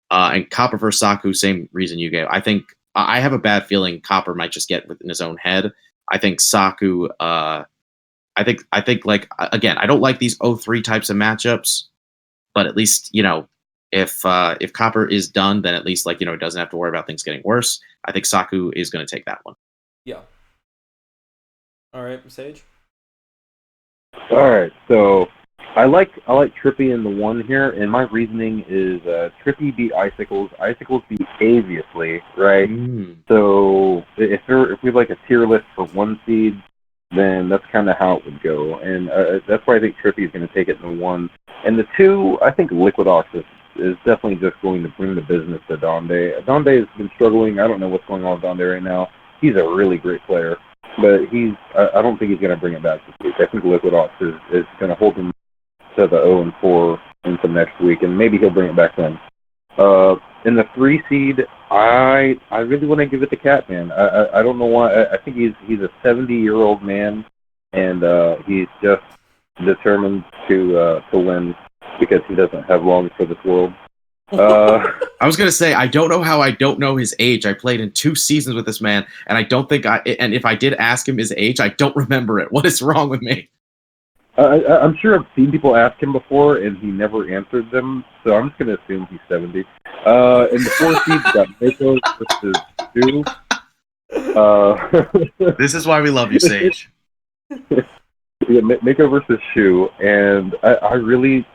And Copper versus Saku, same reason you gave. I think I have a bad feeling Copper might just get within his own head. I think Saku. I think again, I don't like these 0-3 types of matchups, but at least if Copper is done, then at least doesn't have to worry about things getting worse. I think Saku is going to take that one. Yeah. All right, Sage. All right, so I like Trippy in the 1 here, and my reasoning is Trippy beat Icicles beat Aviously, right? So if we like a tier list for 1 seed, then that's kind of how it would go, and that's why I think Trippy is going to take it in the 1. And the 2, I think Liquid Ox is definitely just going to bring the business to Donde. Donde has been struggling. I don't know what's going on with Donde right now. He's a really great player, but I don't think he's going to bring it back this week. I think Liquid Ox is going to hold him to the 0-4 into next week, and maybe he'll bring it back then. In the 3 seed, I really want to give it to Catman. I don't know why. I think he's a 70-year-old man, and he's just determined to win because he doesn't have long for this world. I was gonna say I don't know how I don't know his age. I played in 2 seasons with this man, and I don't think and if I did ask him his age, I don't remember it. What is wrong with me? I'm sure I've seen people ask him before, and he never answered them, so I'm just going to assume he's 70. In the 4 seed, got Mako versus Shu. This is why we love you, Sage. Yeah, Mako versus Shu, and I really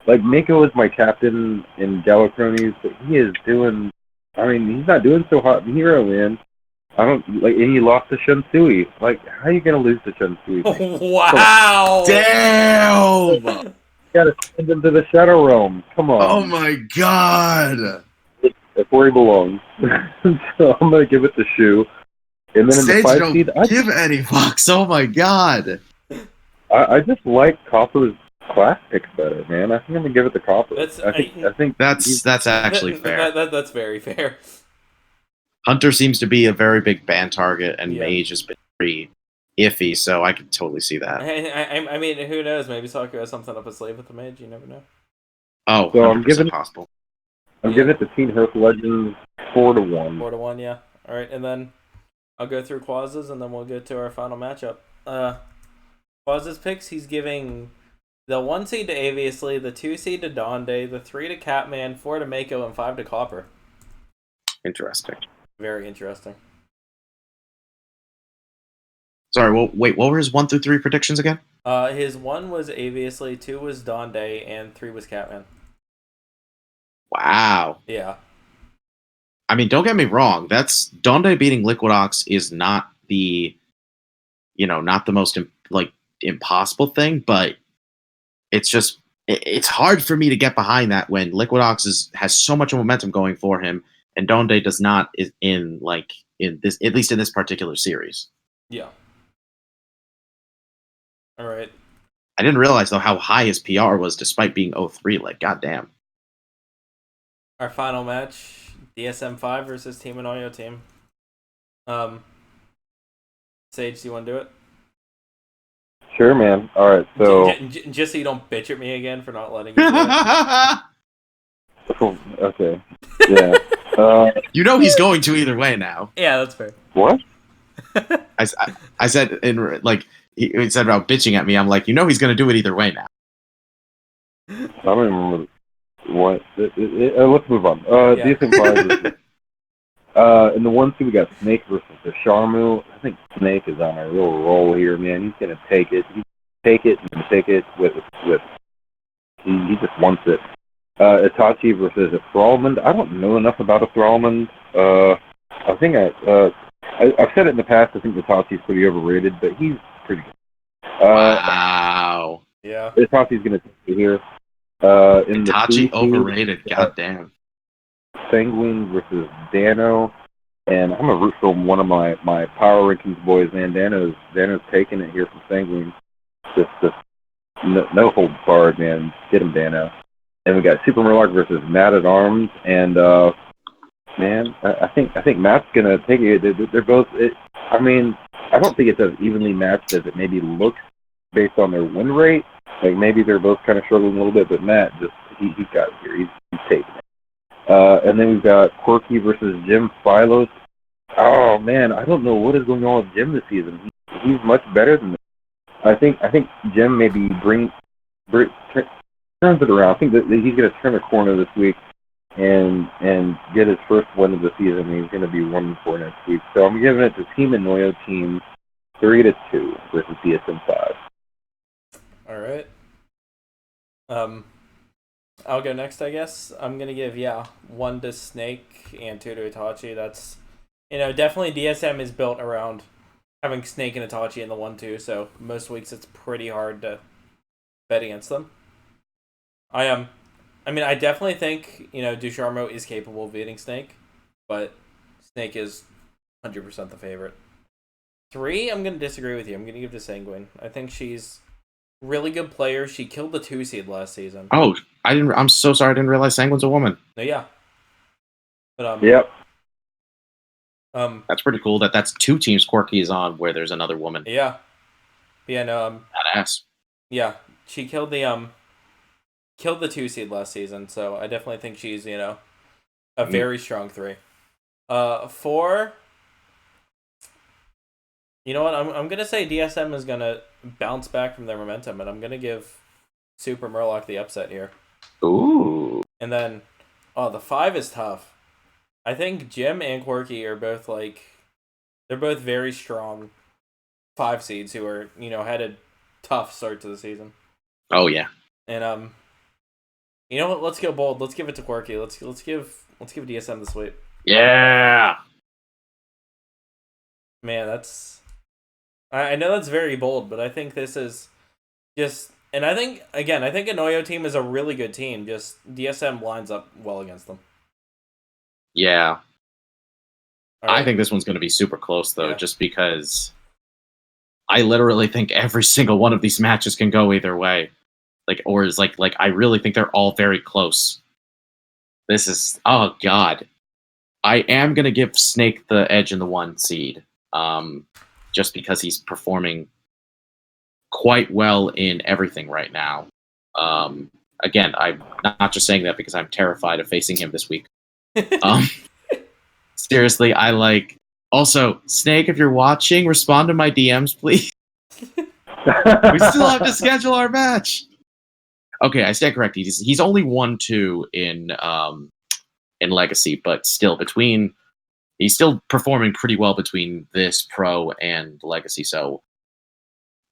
like Mako is my captain in Galacronies, but he is doing. I mean, he's not doing so hot in Hero, man. I don't like, and he lost to Shunsui. Like, how are you gonna lose to Shunsui? Wow! Damn! You gotta send him to the Shadow Realm. Come on. Oh my god! That's where he belongs. So I'm gonna give it to Shu. And then in Sage, the 5 don't seed, give any fucks. Oh my god! I just like Copper's class picks better, man. I think I'm gonna give it to Copper. I think that's actually fair. That's very fair. Hunter seems to be a very big ban target, and Mage has been pretty iffy, so I can totally see that. I mean, who knows? Maybe Saku has something up his sleeve with the Mage. You never know. Oh, so I'm giving possible. I'm giving it to Teen Hearth Legends 4-1. 4-1, yeah. All right, and then I'll go through Quaz's, and then we'll get to our final matchup. Quaz's picks, he's giving the 1 seed to Aviously, the 2 seed to Donde, the 3 to Catman, 4 to Mako, and 5 to Copper. Interesting. Very interesting. Sorry, well, wait, what were his 1 through 3 predictions again? His 1 was Aviously, 2 was Donde, and 3 was Catman. Wow. Yeah. I mean, don't get me wrong. That's Donde beating Liquid Ox is not the, not the most impossible thing, but it's just it's hard for me to get behind that when Liquid Ox has so much momentum going for him, and Donde does not in this, at least in this particular series. Yeah. All right. I didn't realize though how high his PR was despite being 0-3. Like, goddamn. Our final match: DSM 5 versus Team Anoyo team. Sage, do you want to do it? Sure, man. All right, so just so you don't bitch at me again for not letting you do it. Okay, yeah. He's going to either way now. Yeah, that's fair. What? I said he said about bitching at me. I'm like, he's going to do it either way now. I don't remember what. Let's move on. Yeah. DSM 5 in the 1-2 we got Snake versus the Sharmu. I think Snake is on a real roll here, man. He's gonna take it. Take it with. He just wants it. Itachi versus Thrallmond. I don't know enough about a Thrallmond. I think I've said it in the past. I think Itachi's pretty overrated, but he's pretty good. Wow. Yeah. Itachi's gonna take it here. In Itachi the overrated. Goddamn. Sanguine versus Dano, and I'm gonna root for one of my power rankings boys, man. Dano's taking it here from Sanguine. Just no holds barred, man. Get him, Dano. And we got Super Murloc versus Matt at Arms, and man, I think Matt's gonna take it. They're both. I mean, I don't think it's as evenly matched as it maybe looks based on their win rate. Like maybe they're both kind of struggling a little bit, but Matt he's got it here. He's taking it. And then we've got Quirky versus Jim Philos. Oh man, I don't know what is going on with Jim this season. He's much better than this. I think Jim maybe turns it around. I think that he's going to turn a corner this week and get his first win of the season. He's going to be 1-4 next week. So I'm giving it to Team Anoyo team 3-2 versus DSM 5. All right. I'll go next, I guess. I'm gonna give 1 to Snake and 2 to Itachi. That's definitely DSM is built around having Snake and Itachi in the 1-2, so most weeks it's pretty hard to bet against them. I definitely think Ducharmo is capable of beating Snake, but Snake is 100% the favorite. 3, I'm gonna disagree with you. I'm gonna give to Sanguine. I think she's really good player. She killed the 2 seed last season. Oh, I'm so sorry. I didn't realize Sanguine's a woman. No, yeah. But Yep. That's pretty cool. That's 2 teams Quirky is on where there's another woman. Yeah. Yeah. No. Badass. Yeah, she killed the 2 seed last season. So I definitely think she's a very strong 3. 4. You know what? I'm gonna say DSM is gonna bounce back from their momentum, and I'm gonna give Super Murloc the upset here. Ooh. And then, the 5 is tough. I think Jim and Quirky are both they're both very strong 5 seeds who are had a tough start to the season. Oh yeah. And you know what? Let's go bold. Let's give it to Quirky. Let's give DSM the sweep. Yeah. Man, that's. I know that's very bold, but I think this is just. And I think Anoyo team is a really good team. Just DSM lines up well against them. Yeah. Right. I think this one's going to be super close, though, just because I literally think every single one of these matches can go either way. I really think they're all very close. This is, oh God. I am going to give Snake the edge in the 1 seed, just because he's performing quite well in everything right now. Again, I'm not just saying that because I'm terrified of facing him this week. Seriously, also, Snake, if you're watching, respond to my DMs, please. We still have to schedule our match. Okay, I stand corrected. He's only 1-2 in Legacy, but still he's still performing pretty well between this Pro and Legacy. So,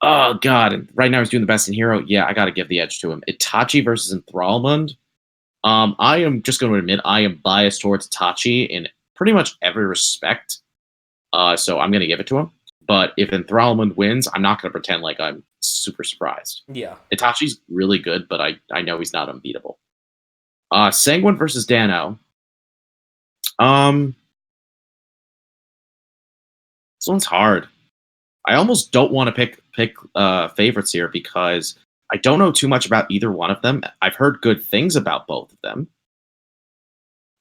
oh God, right now he's doing the best in Hero. Yeah, I got to give the edge to him. Itachi versus Enthrallmund. I am just going to admit I am biased towards Itachi in pretty much every respect. So I'm going to give it to him. But if Enthrallment wins, I'm not going to pretend like I'm super surprised. Yeah. Itachi's really good, but I know he's not unbeatable. Sanguine versus Dano. This one's hard. I almost don't want to pick favorites here because I don't know too much about either one of them. I've heard good things about both of them.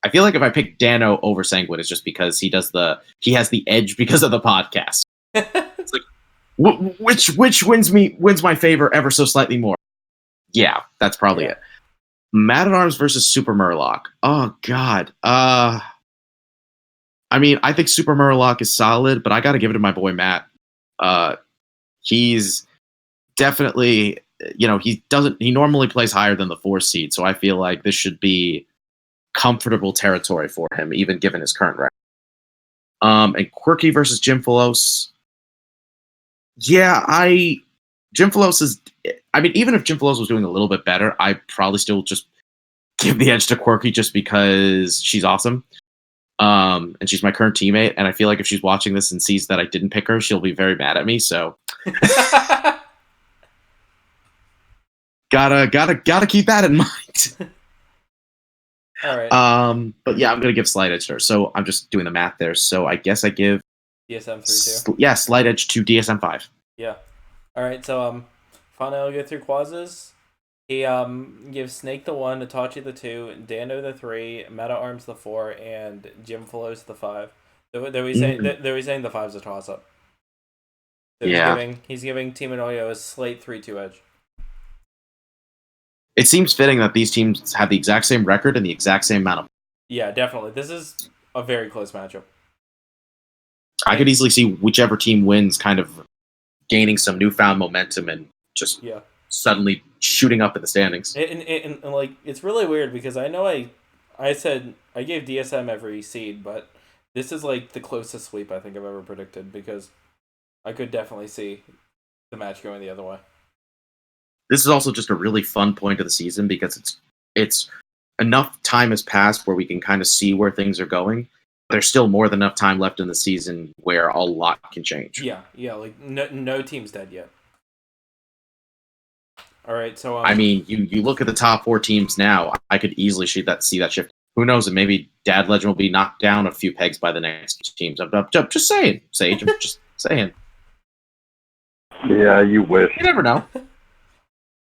I feel like if I pick Dano over Sanguine, it's just because he has the edge because of the podcast. It's like which wins my favor ever so slightly more. Yeah, that's probably it. Man at Arms versus Super Murloc. Oh God. I mean, I think Super Murloc is solid, but I got to give it to my boy Matt. He's definitely, he normally plays higher than the 4 seed, so I feel like this should be comfortable territory for him, even given his current record. And Quirky versus Jim Philos. Yeah, Jim Philos is. I mean, even if Jim Philos was doing a little bit better, I'd probably still just give the edge to Quirky just because she's awesome. And she's my current teammate, and I feel like if she's watching this and sees that I didn't pick her, she'll be very mad at me. So gotta keep that in mind. All right. But yeah, I'm gonna give slight edge to her. So I'm just doing the math there. So I guess I give DSM 3 2. Slight edge to DSM 5. Yeah. All right. So finally, I'll go through quazzes. He gives Snake the 1, Itachi the 2, Dano the 3, Meta Arms the 4, and Jim Philos the 5. They're saying the 5's a toss up. So he's giving Team Inoyo a slate 3-2 edge. It seems fitting that these teams have the exact same record and the exact same amount of. Yeah, definitely. This is a very close matchup. I could easily see whichever team wins kind of gaining some newfound momentum and just suddenly shooting up in the standings. And like, it's really weird because I know I said I gave DSM every seed, but this is like the closest sweep I think I've ever predicted because I could definitely see the match going the other way. This is also just a really fun point of the season because it's enough time has passed where we can kind of see where things are going. There's still more than enough time left in the season where a lot can change. Yeah, like no team's dead yet. All right, so I mean, you look at the top 4 teams now. I could easily see that shift. Who knows? And maybe Dad Legend will be knocked down a few pegs by the next teams. I'm just saying, Sage. I'm just saying. Yeah, you wish. You never know.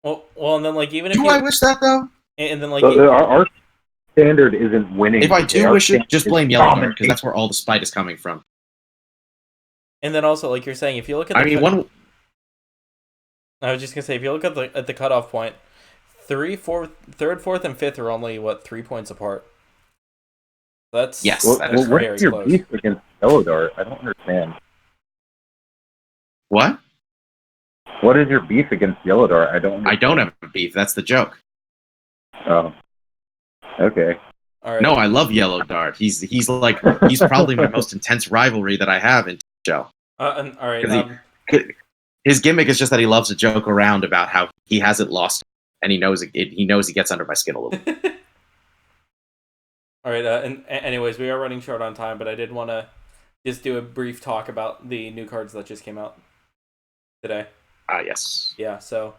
Well, and then like even if I wish that though? And then like our standard isn't winning. If I do wish it, just blame Yellow Dart because that's where all the spite is coming from. And then also, like you're saying, if you look at I was just gonna say, if you look at the cutoff point, third, fourth, and fifth are only 3 points apart. That's that's very your close. Beef against Yellow Dart? I don't understand. What? What is your beef against Yellow Dart? I don't have a beef. That's the joke. Oh. Okay. All right. No, I love Yellow Dart. He's probably my most intense rivalry that I have in show. All right. His gimmick is just that he loves to joke around about how he hasn't lost, and he knows he gets under my skin a little bit. All right. And anyways, we are running short on time, but I did want to just do a brief talk about the new cards that just came out today. Yes. Yeah. So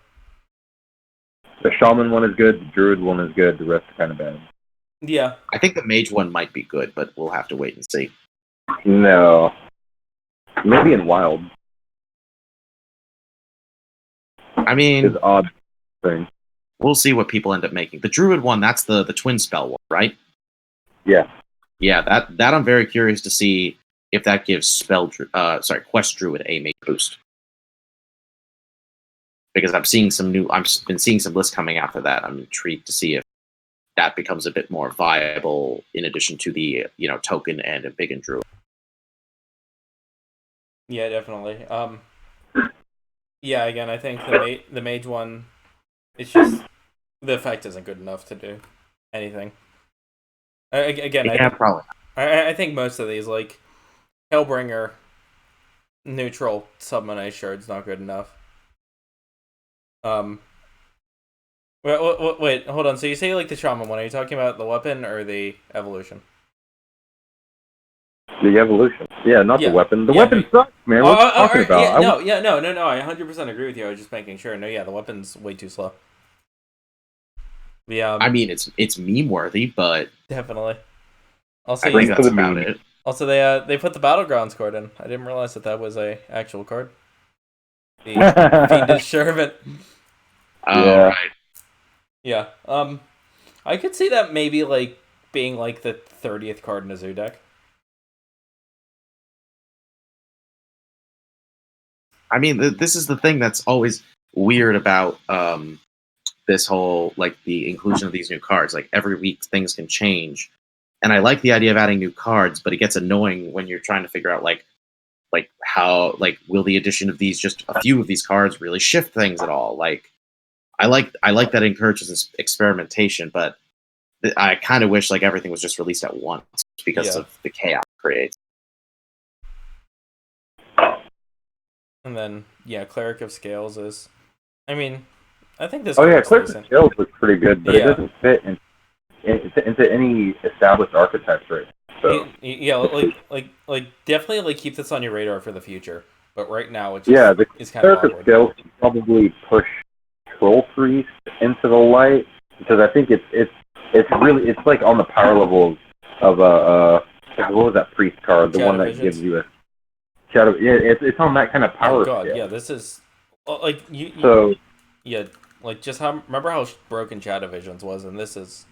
the Shaman one is good. The Druid one is good. The rest are kind of bad. Yeah. I think the Mage one might be good, but we'll have to wait and see. No. Maybe in Wild. I mean, it's odd thing. We'll see what people end up making. The Druid one, that's the twin spell one, right? Yeah. Yeah, that I'm very curious to see if that gives Quest Druid a major boost. Because I've been seeing some lists coming after that. I'm intrigued to see if that becomes a bit more viable in addition to the token and a big and Druid. Yeah, definitely. Yeah, again, I think the mage one, it's just the effect isn't good enough to do anything. Again, probably. I think most of these, like Hellbringer, neutral summon ice shard's not good enough. Wait, hold on. So you say like the shaman one? Are you talking about the weapon or the evolution? The evolution. Yeah, not the Yeah, weapon. The yeah, weapon sucks, man. What are you talking about? yeah, no. I 100% agree with you. I was just making sure. No, yeah, the weapon's way too slow. The I mean, it's meme worthy, but definitely. Also, I think for that's the about meme. it. also they put the battlegrounds card in. I didn't realize that was a actual card. The fiendish servant. Oh, Yeah. right. Yeah. I could see that maybe like being like the 30th card in a zoo deck. I mean, this is the thing that's always weird about this whole like the inclusion of these new cards. Like every week, things can change, and I like the idea of adding new cards, but it gets annoying when you're trying to figure out like how like will the addition of these just a few of these cards really shift things at all? Like I like that it encourages this experimentation, but I kind of wish like everything was just released at once because Yeah. of the chaos it creates. And then yeah, Cleric of Scales is. I mean, I think this Oh card yeah, looks Clear decent. Skills looks pretty good, but it Yeah. doesn't fit into any established archetypes right now. So Yeah, like definitely like keep this on your radar for the future. But right now it yeah, just the is kind of Cleric of awkward. Scales can probably push Troll Priest into the light because I think it's like on the power level of God, what was that priest card? The Shadow one that gives Visions. you a shadow. Yeah, it's on that kind of Oh power god, scale. yeah, this is like So yeah, like just how remember how broken Shadow Visions was, and this is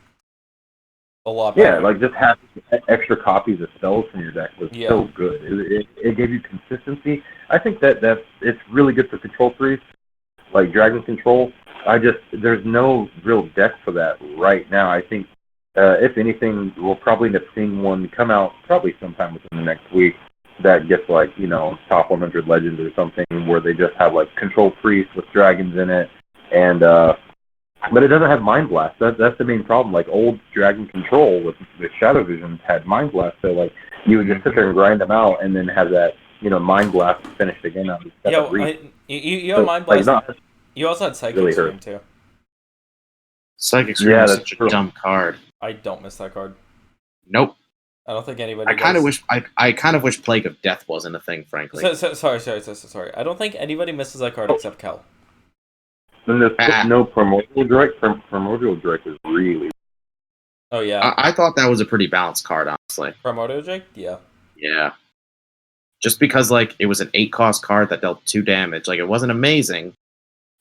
a lot yeah, better. like just having extra copies of spells from your deck was Yeah, so good. It gave you consistency. I think that's it's really good for control priests, like dragon control. There's no real deck for that right now. I think if anything, we'll probably end up seeing one come out probably sometime within the next week that gets like top 100 legends or something where they just have like control priests with dragons in it and but it doesn't have Mind Blast. That's the main problem. Like old Dragon Control with Shadow Visions had Mind Blast, so like you would just sit there and grind them out, and then have that Mind Blast finished again on the yeah. separate reach. You have So Mind like Blast. not You also had Psychic really Stream hurt. too. Psychic Scream Yeah, was that's such a true. dumb card. I don't miss that card. Nope. I don't think anybody I kind of does. wish I kind of wish Plague of Death wasn't a thing, frankly. Sorry. I don't think anybody misses that card except Kel. Then there's Ah, no Primordial Drake. Primordial Drake is really Oh yeah, I thought that was a pretty balanced card, honestly. Primordial Drake. Yeah, Yeah, just because like it was an 8 cost card that dealt 2 damage. Like it wasn't amazing,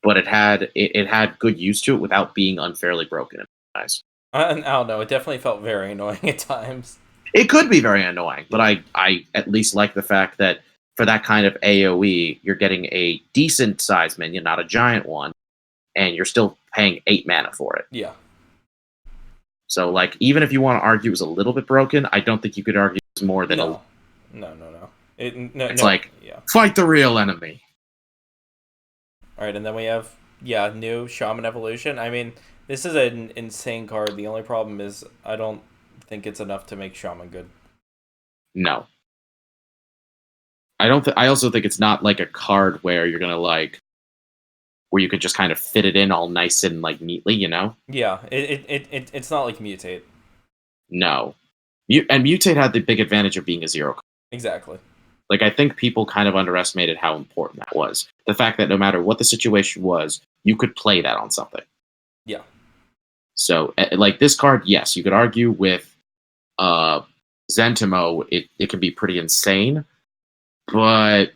but it had good use to it without being unfairly broken. Nice. I don't know. It definitely felt very annoying at times. It could be very annoying, but I at least like the fact that for that kind of AOE, you're getting a decent sized minion, not a giant one, and you're still paying 8 mana for it. Yeah. So, like, even if you want to argue it was a little bit broken, I don't think you could argue it's more than No. It's like, yeah. fight the real enemy. All right, and then we have new Shaman Evolution. I mean, this is an insane card. The only problem is I don't think it's enough to make Shaman good. No. I don't. I also think it's not like a card where you're gonna where you could just kind of fit it in all nice and like neatly, you know? Yeah, it's not like Mutate. No. And Mutate had the big advantage of being a 0 card. Exactly. Like, I think people kind of underestimated how important that was. The fact that no matter what the situation was, you could play that on something. Yeah. So, like, this card, yes, you could argue with Zentimo, it can be pretty insane, but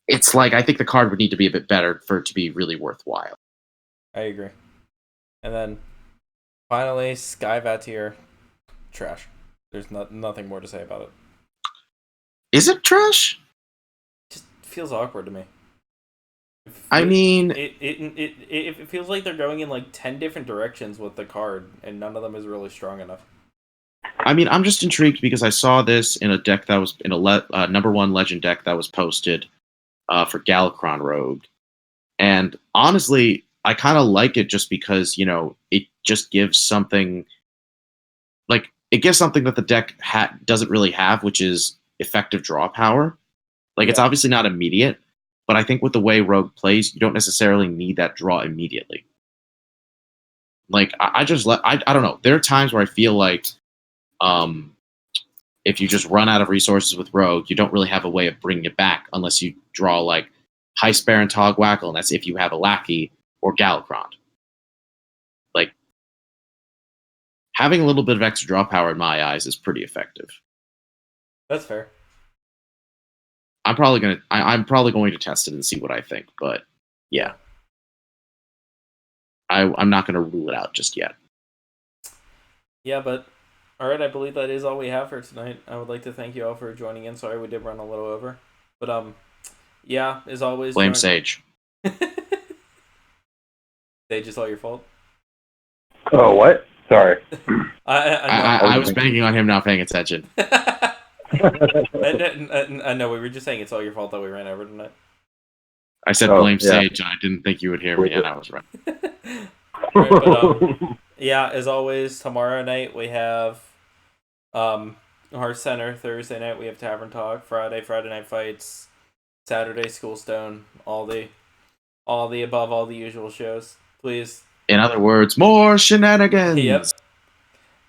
it's like, I think the card would need to be a bit better for it to be really worthwhile. I agree. And then, finally, Sky Vatir, trash. There's nothing more to say about it. Is it trash? Just feels awkward to me. I mean, it feels like they're going in like 10 different directions with the card, and none of them is really strong enough. I mean, I'm just intrigued because I saw this in a deck that was in a number 1 legend deck that was posted for Galakron Rogue, and honestly, I kind of like it just because it just gives something it gives something that the deck doesn't really have, which is effective draw power. Like, it's obviously not immediate, but I think with the way Rogue plays, you don't necessarily need that draw immediately. like I just let I don't know. There are times where I feel like if you just run out of resources with Rogue, you don't really have a way of bringing it back unless you draw like High Spare and Togwackle, and that's if you have a Lackey or Galacron. Like having a little bit of extra draw power in my eyes is pretty effective. That's fair. I'm probably going to test it and see what I think, but yeah. I'm not going to rule it out just yet. Yeah, but all right, I believe that is all we have for tonight. I would like to thank you all for joining in. Sorry we did run a little over, but yeah, as always, Blame Sage. Sage, is all your fault. Oh, what? Sorry. I was banking on him not paying attention. I know we were just saying it's all your fault that we ran over tonight. I said blame Sage, and I didn't think you would hear me, and I was right. Right, but, yeah, as always, tomorrow night we have Heart Center. Thursday night we have Tavern Talk. Friday Night Fights. Saturday Schoolstone. All the above, all the usual shows. Please. In other words, more shenanigans. Yep.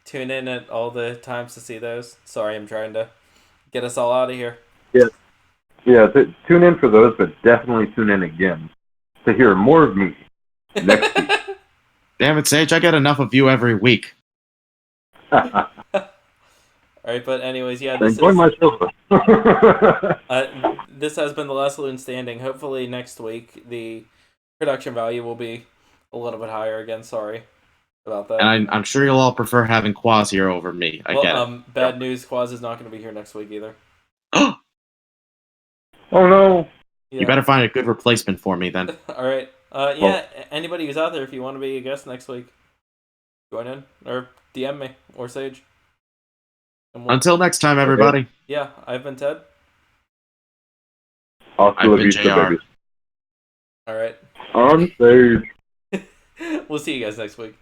Tune in at all the times to see those. Sorry, I'm trying to get us all out of here. Yeah. Tune in for those, but definitely tune in again to hear more of me next week. Damn it, Sage! I get enough of you every week. All right, but anyways, yeah. This has been the last Saloon standing. Hopefully next week the production value will be a little bit higher again. Sorry about that. And I'm sure you'll all prefer having Quaz here over me. I get it. Bad news. Quaz is not going to be here next week either. Oh no! Yeah. You better find a good replacement for me then. All right. Yeah. Anybody who's out there, if you want to be a guest next week, join in or DM me or Sage. Until next time, everybody. Yeah, I've been Ted. I've been JR. All right. On stage. We'll see you guys next week.